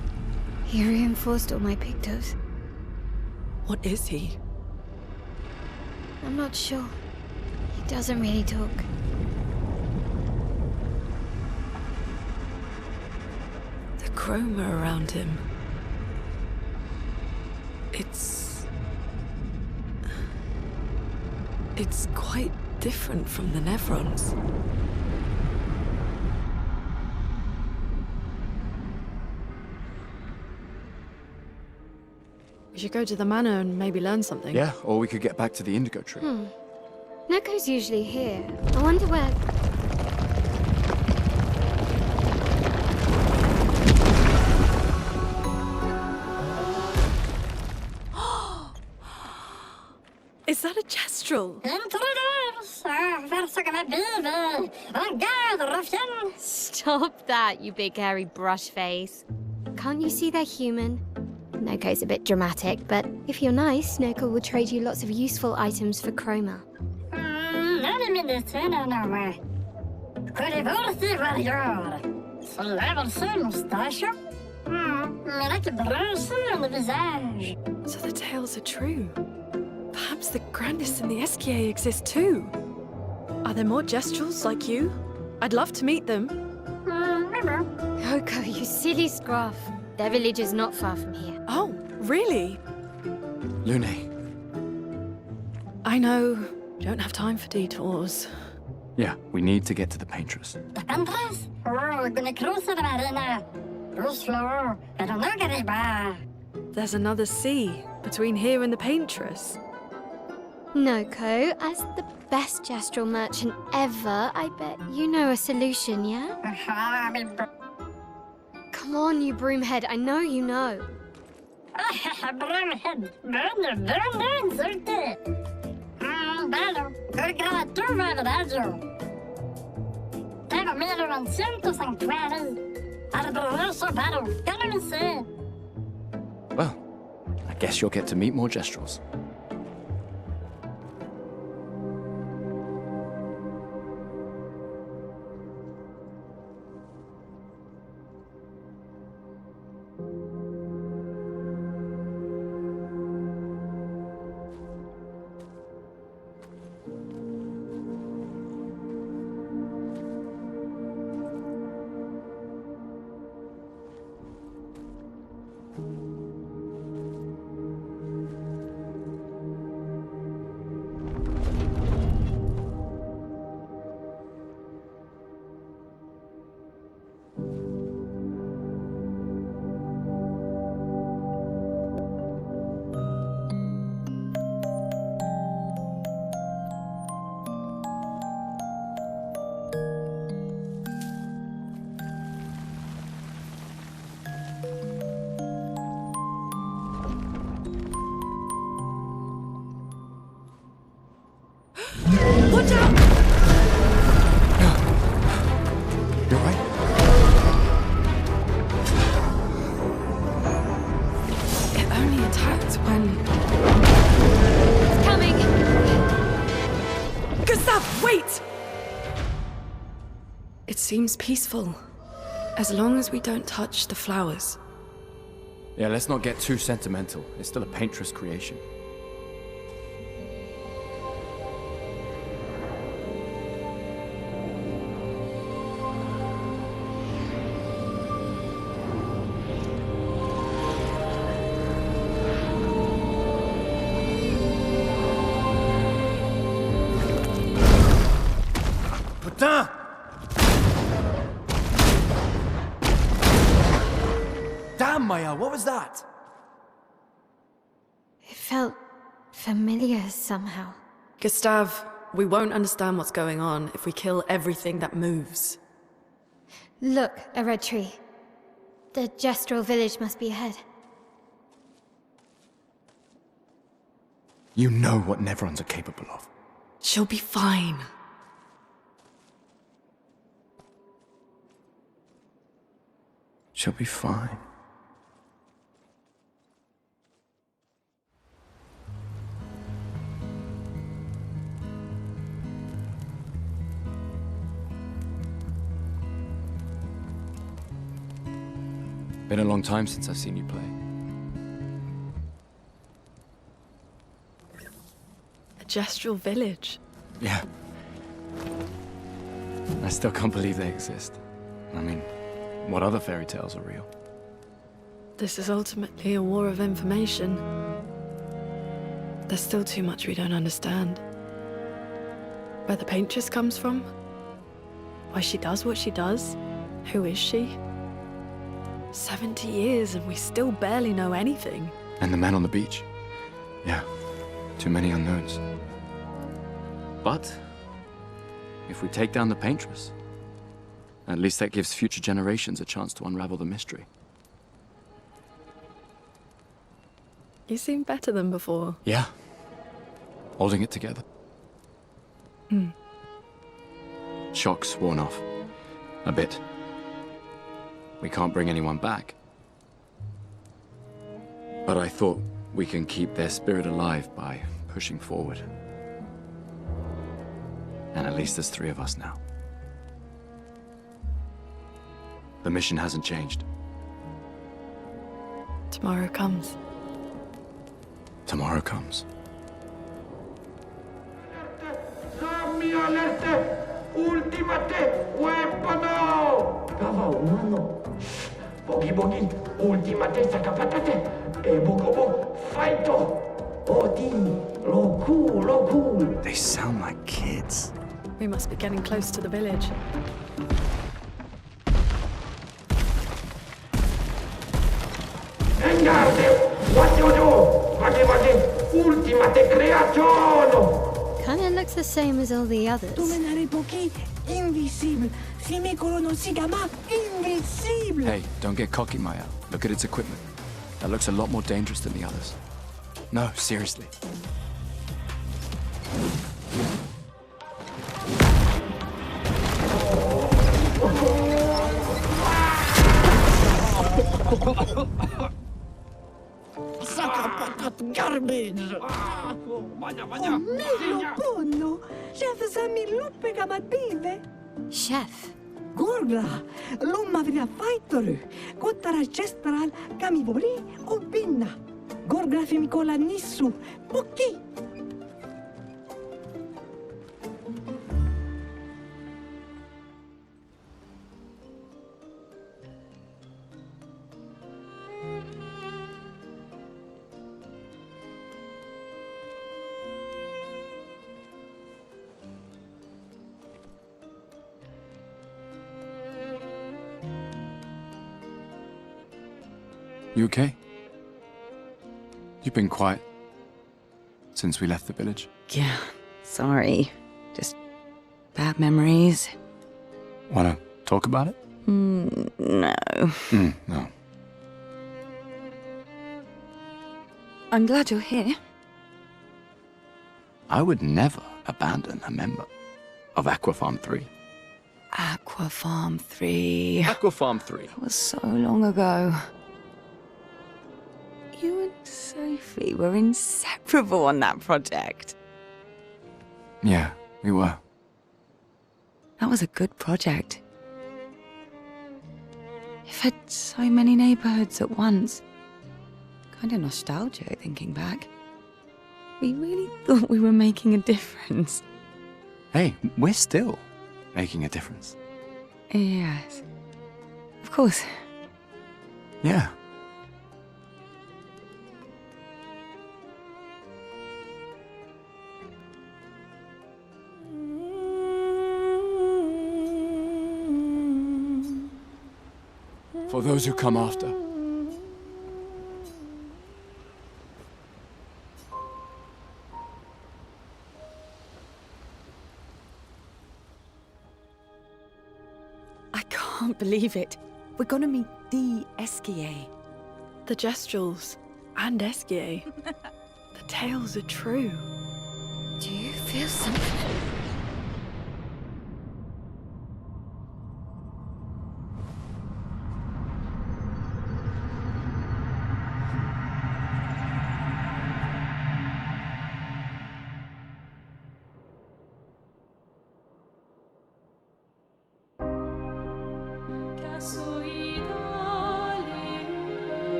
He reinforced all my pictos. What is he? I'm not sure. He doesn't really talk. The chroma around him. It's quite different from the Nevrons. We should go to the manor and maybe learn something. Yeah, or we could get back to the Indigo Tree. Neko's usually here. I wonder where... Is that a Gestrel? Stop that, you big hairy brush face. Can't you see they're human? Neko's a bit dramatic, but if you're nice, Neko will trade you lots of useful items for chroma. So the tales are true. Perhaps the grandest in the Esquier exist too. Are there more Gestrels like you? I'd love to meet them. Oko, you silly scruff. Their village is not far from here. Oh, really? Lune. I know. Don't have time for detours. Yeah, we need to get to the Paintress. There's another sea between here and the Paintress. Noko, as the best Gestrel merchant ever, I bet you know a solution, yeah? Come on, you broomhead, I know you know. Well, I guess you'll get to meet more Gestrels. Watch out! You're right. It only attacked when... It's coming! Gustav, wait! It seems peaceful. As long as we don't touch the flowers. Yeah, let's not get too sentimental. It's still a Paintress creation. was that? It felt familiar somehow. Gustav, we won't understand what's going on if we kill everything that moves. Look, a red tree. The Gestural village must be ahead. You know what Neverons are capable of. She'll be fine. She'll be fine. Been a long time since I've seen you play. A Gestural village. Yeah. I still can't believe they exist. I mean, what other fairy tales are real? This is ultimately a war of information. There's still too much we don't understand. Where the Paintress comes from? Why she does what she does? Who is she? 70 years and we still barely know anything. And the man on the beach. Yeah, too many unknowns. But if we take down the Paintress, at least that gives future generations a chance to unravel the mystery. You seem better than before. Yeah, holding it together. Shock's worn off. A bit. We can't bring anyone back. But I thought we can keep their spirit alive by pushing forward. And at least there's 3 of us now. The mission hasn't changed. Tomorrow comes. Tomorrow comes. They sound like kids. We must be getting close to the village. Kinda looks the same as all the others. Hey, don't get cocky, Maya. Look at its equipment. That looks a lot more dangerous than the others. No, seriously. Garbage! Chef. Gorgla, lomma vria faitoru, kottara chestral, kamivori, o pinna. Gorgla femikola nissu, poki. You okay? You've been quiet since we left the village. Yeah, sorry. Just bad memories. Wanna talk about it? No. No. I'm glad you're here. I would never abandon a member of Aquafarm 3. Aquafarm 3. Aquafarm 3. That was so long ago. You and Sophie were inseparable on that project. Yeah, we were. That was a good project. It fed so many neighborhoods at once. Kind of nostalgic thinking back. We really thought we were making a difference. Hey, we're still making a difference. Yes. Of course. Yeah. For those who come after, can't believe it. We're gonna meet the Esquier. The Gestrals and Esquier. The tales are true. Do you feel something?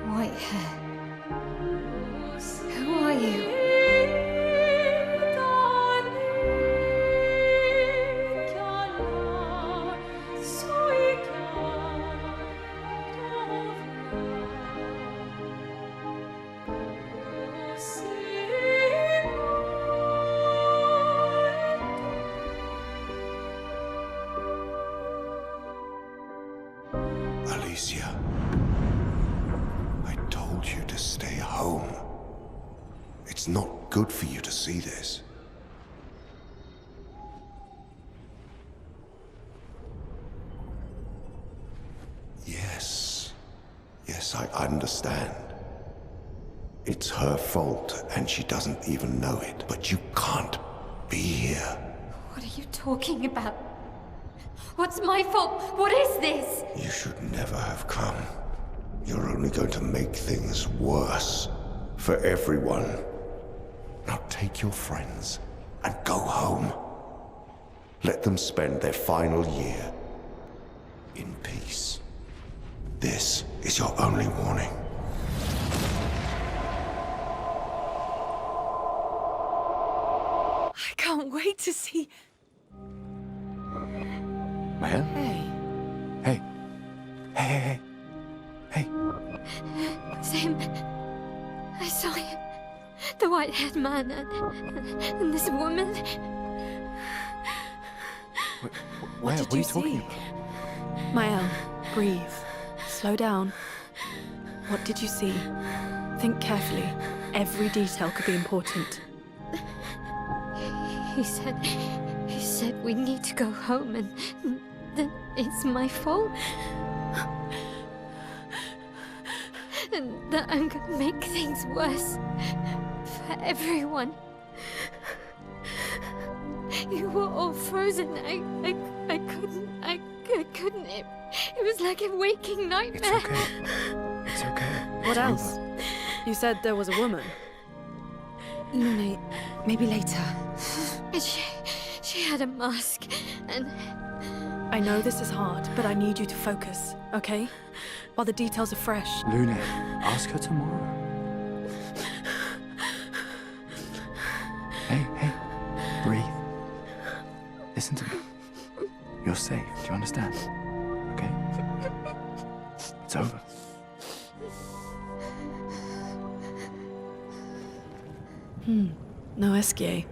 White hair. Who are you? Alicia, I told you to stay home. It's not good for you to see this. Yes, I understand. It's her fault, and she doesn't even know it. But you can't be here. What are you talking about? What's my fault? What is this? You should never have come. You're only going to make things worse for everyone. Now take your friends and go home. Let them spend their final year in peace. This is your only warning. I can't wait to see... Maya? Hey. Hey. Hey. It's him. I saw him. The white-haired man and this woman. What are you talking about? Mael, breathe. Slow down. What did you see? Think carefully. Every detail could be important. He said we need to go home and that it's my fault. And that I'm gonna make things worse for everyone. You were all frozen. I couldn't. It was like a waking nightmare. It's okay. What else? You said there was a woman. Lune, maybe later. She had a mask, and... I know this is hard, but I need you to focus, okay? While the details are fresh. Lune, ask her tomorrow. Hey, breathe. Listen to me. You're safe, do you understand? Okay? It's over. No Esquier.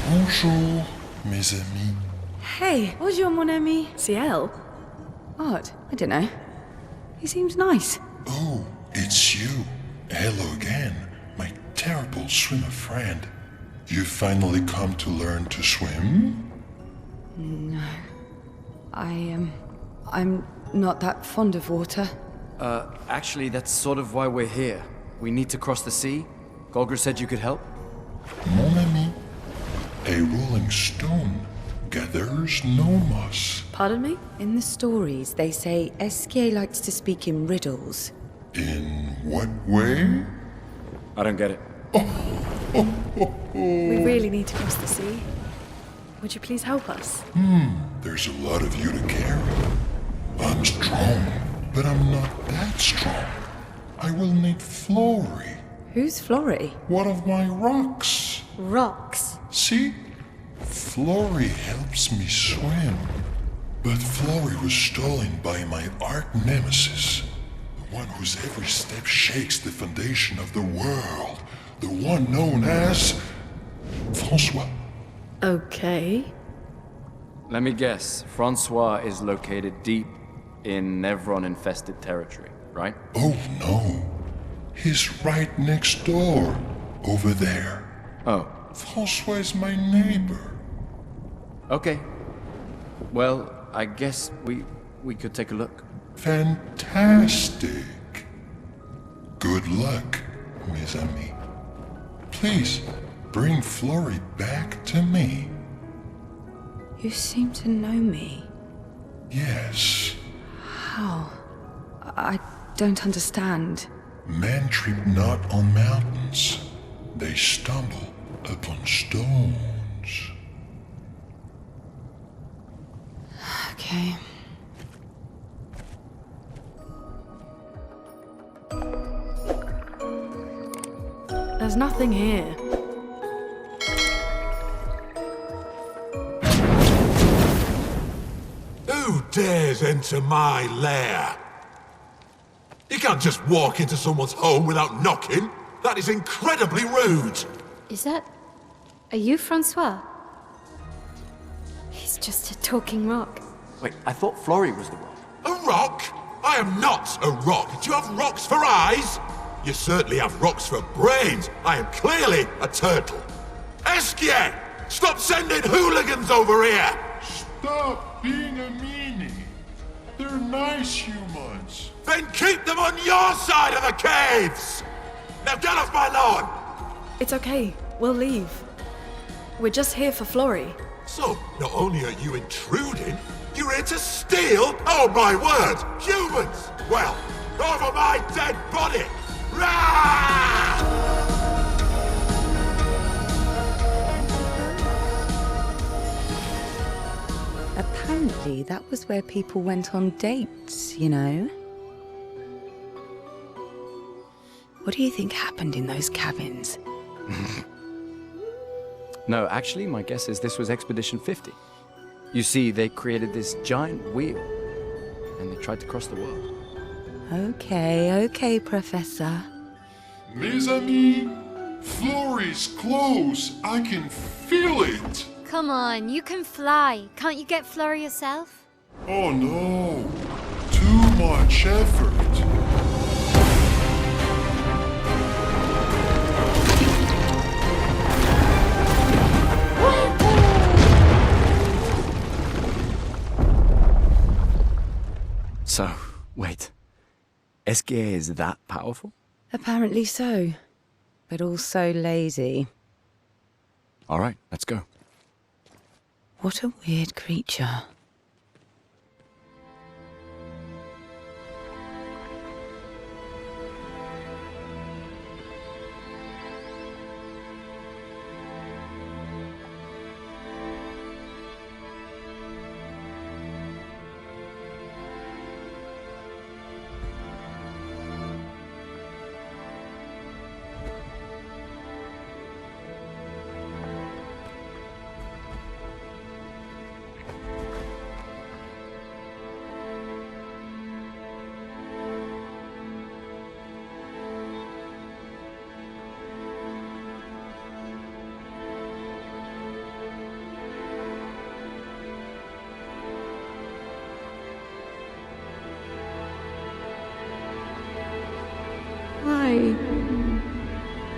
Bonjour, mes amis. Hey, bonjour mon ami. Ciel? Odd. I don't know. He seems nice. Oh, it's you. Hello again, my terrible swimmer friend. You finally come to learn to swim? No. I'm not that fond of water. Actually, that's sort of why we're here. We need to cross the sea. Golgr said you could help. Mon ami, a rolling stone gathers no moss. Pardon me? In the stories, they say Esquier likes to speak in riddles. In what way? I don't get it. We really need to cross the sea. Would you please help us? There's a lot of you to carry. I'm strong, but I'm not that strong. I will need Flory. Who's Flory? One of my rocks. Rocks? See? Flory helps me swim. But Flory was stolen by my Archnemesis. The one whose every step shakes the foundation of the world. The one known as... Francois. Okay. Let me guess. Francois is located deep in Nevron-infested territory, right? Oh no. He's right next door. Over there. Oh. Francois' my neighbor. Okay. Well, I guess we could take a look. Fantastic. Good luck, mes amis. Please, bring Florrie back to me. You seem to know me. Yes. How? I don't understand. Men trip not on mountains. They stumble upon stones. Okay. There's nothing here. Who dares enter my lair? You can't just walk into someone's home without knocking. That is incredibly rude. Is that... Are you Francois? He's just a talking rock. Wait, I thought Florrie was the rock. A rock? I am not a rock. Do you have rocks for eyes? You certainly have rocks for brains. I am clearly a turtle. Esquier! Stop sending hooligans over here! Stop being a meanie. They're nice humans. Then keep them on your side of the caves! Now get off my lawn! It's okay. We'll leave. We're just here for Florrie. So, not only are you intruding, you're here to steal? Oh my word! Humans! Well, over my dead body! Rah! Apparently, that was where people went on dates, you know? What do you think happened in those cabins? No, actually, my guess is this was Expedition 50. You see, they created this giant wheel, and they tried to cross the world. Okay, Professor. Mes amis, Florrie's close. I can feel it. Come on, you can fly. Can't you get Florrie yourself? Oh no. Too much effort. So, wait. Esquier is that powerful? Apparently so. But also lazy. All right, let's go. What a weird creature.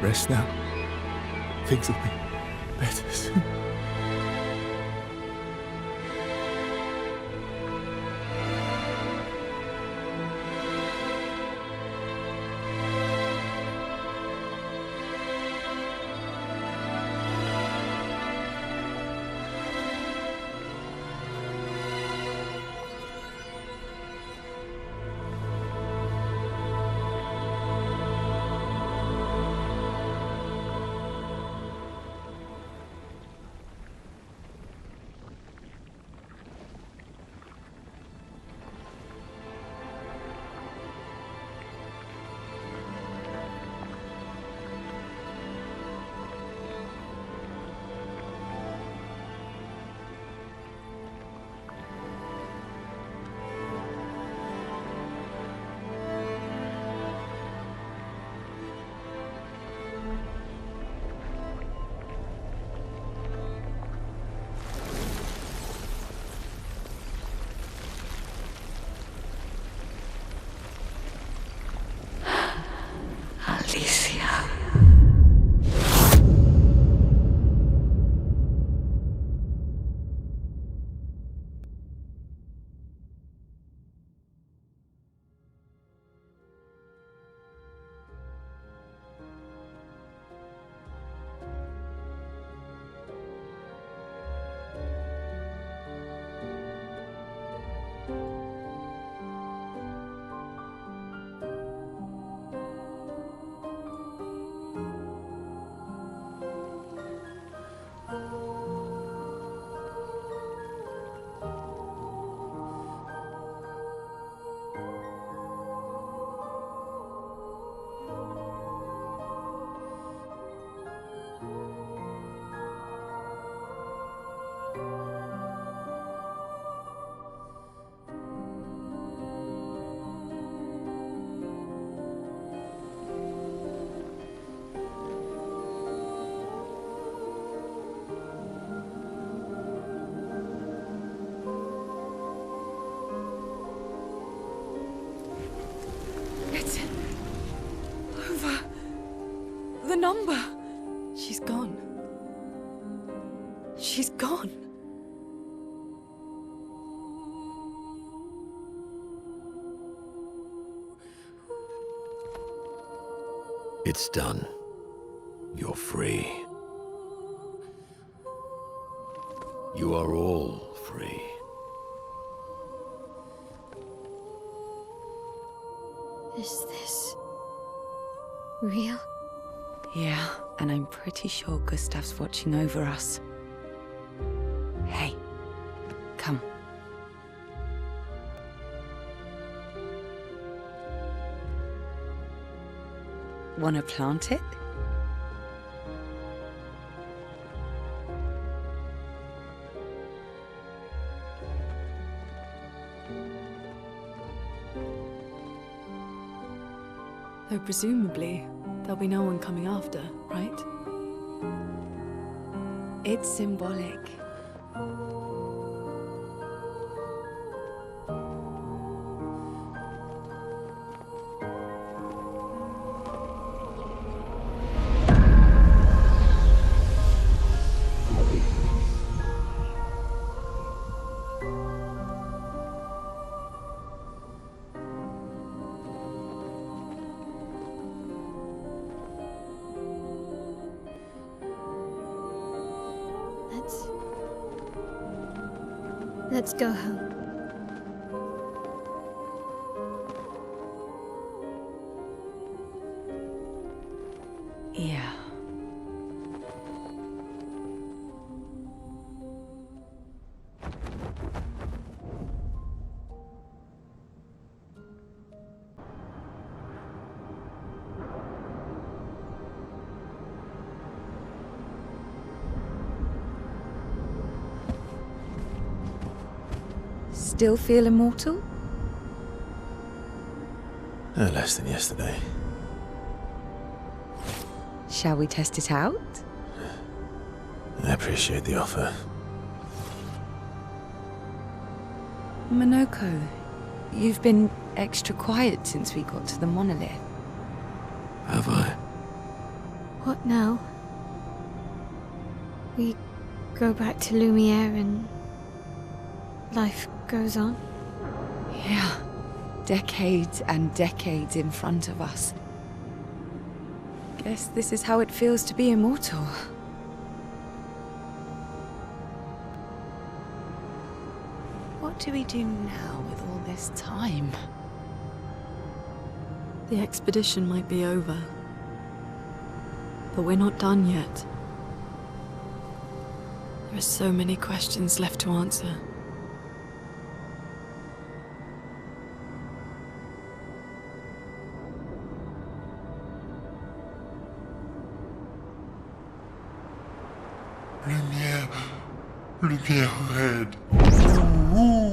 Rest now. Things will be better soon. Amicia. It's over. The number. She's gone. She's gone. It's done. You're free. You are all free. Is this real? Yeah, and I'm pretty sure Gustav's watching over us. Hey, come. Wanna plant it? Though presumably, there'll be no one coming after, right? It's symbolic. Let's go home. Yeah. Still feel immortal? Less than yesterday. Shall we test it out? I appreciate the offer. Monoko, you've been extra quiet since we got to the monolith. Have I? What now? We go back to Lumiere and life goes on? Yeah. Decades and decades in front of us. Guess this is how it feels to be immortal. What do we do now with all this time? The expedition might be over, but we're not done yet. There are so many questions left to answer. Lumiere red. Ooh.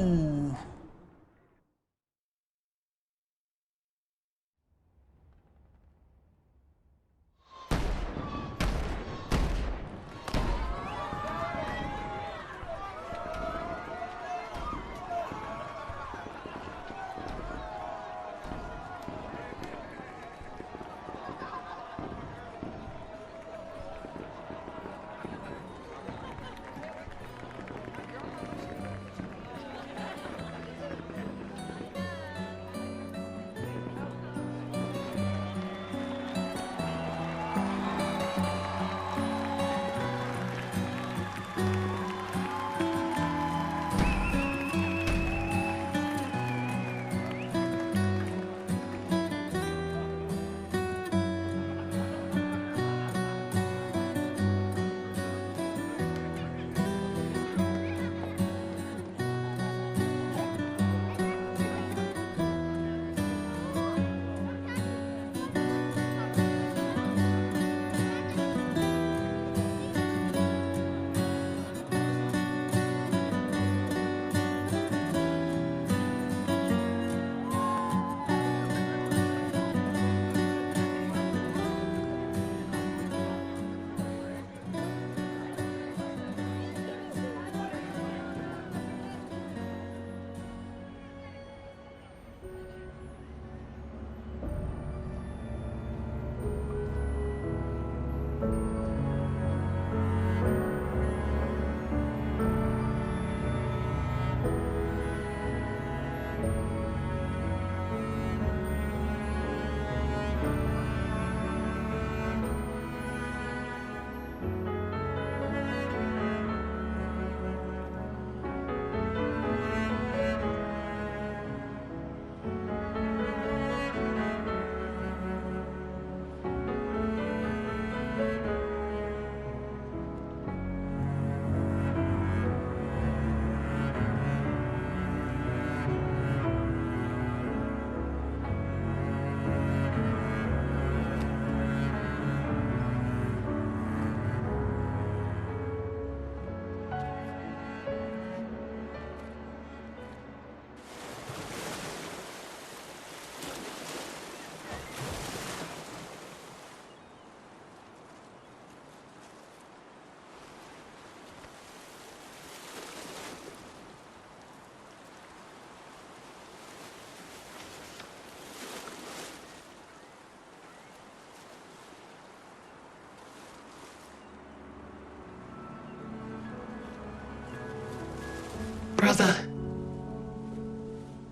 brother.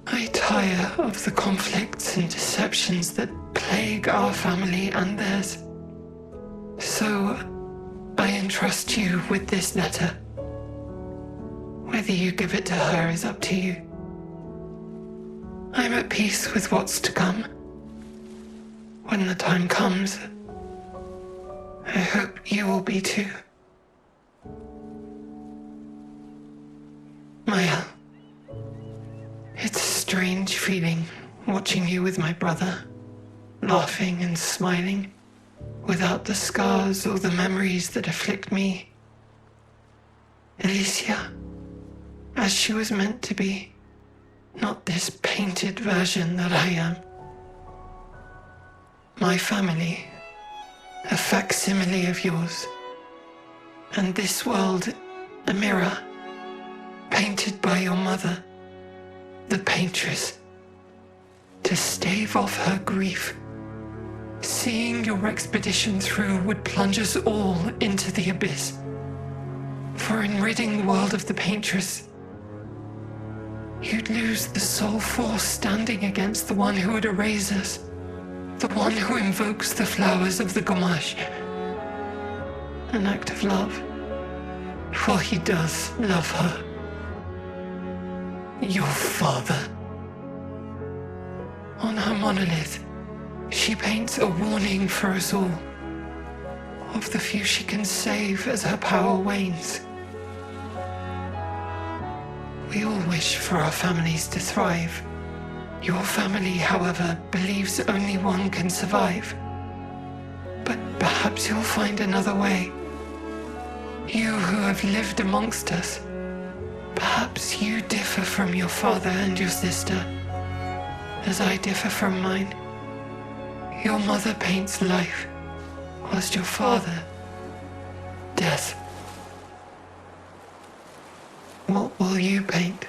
I tire of the conflicts and deceptions that plague our family and theirs. So, I entrust you with this letter. Whether you give it to her is up to you. I'm at peace with what's to come. When the time comes, I hope you will be too. Maya, it's a strange feeling watching you with my brother, laughing and smiling, without the scars or the memories that afflict me. Alicia, as she was meant to be, not this painted version that I am. My family, a facsimile of yours, and this world, a mirror, painted by your mother, the paintress, to stave off her grief. Seeing your expedition through would plunge us all into the abyss. For in ridding the world of the paintress, you'd lose the sole force standing against the one who would erase us, the one who invokes the flowers of the Gamash. An act of love, for he does love her. Your father. On her monolith, she paints a warning for us all, of the few she can save as her power wanes. We all wish for our families to thrive. Your family, however, believes only one can survive. But perhaps you'll find another way. You who have lived amongst us, perhaps you differ from your father and your sister, as I differ from mine. Your mother paints life, whilst your father, death. What will you paint?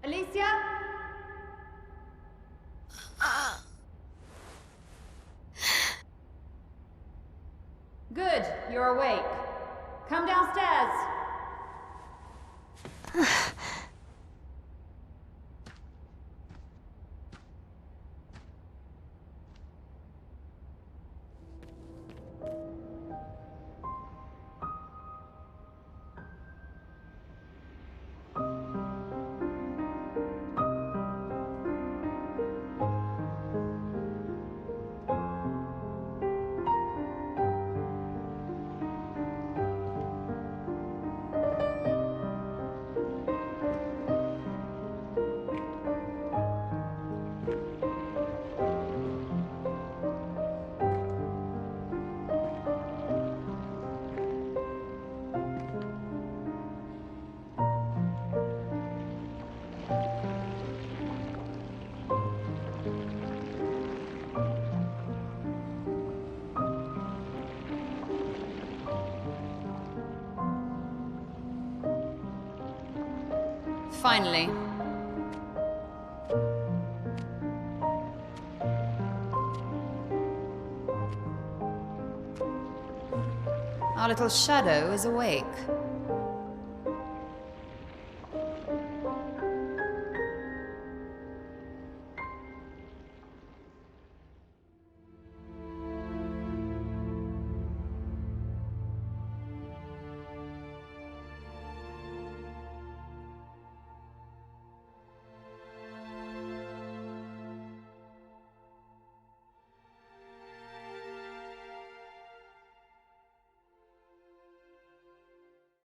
Alicia? Good, you're awake. Come downstairs. Finally. Our little shadow is awake.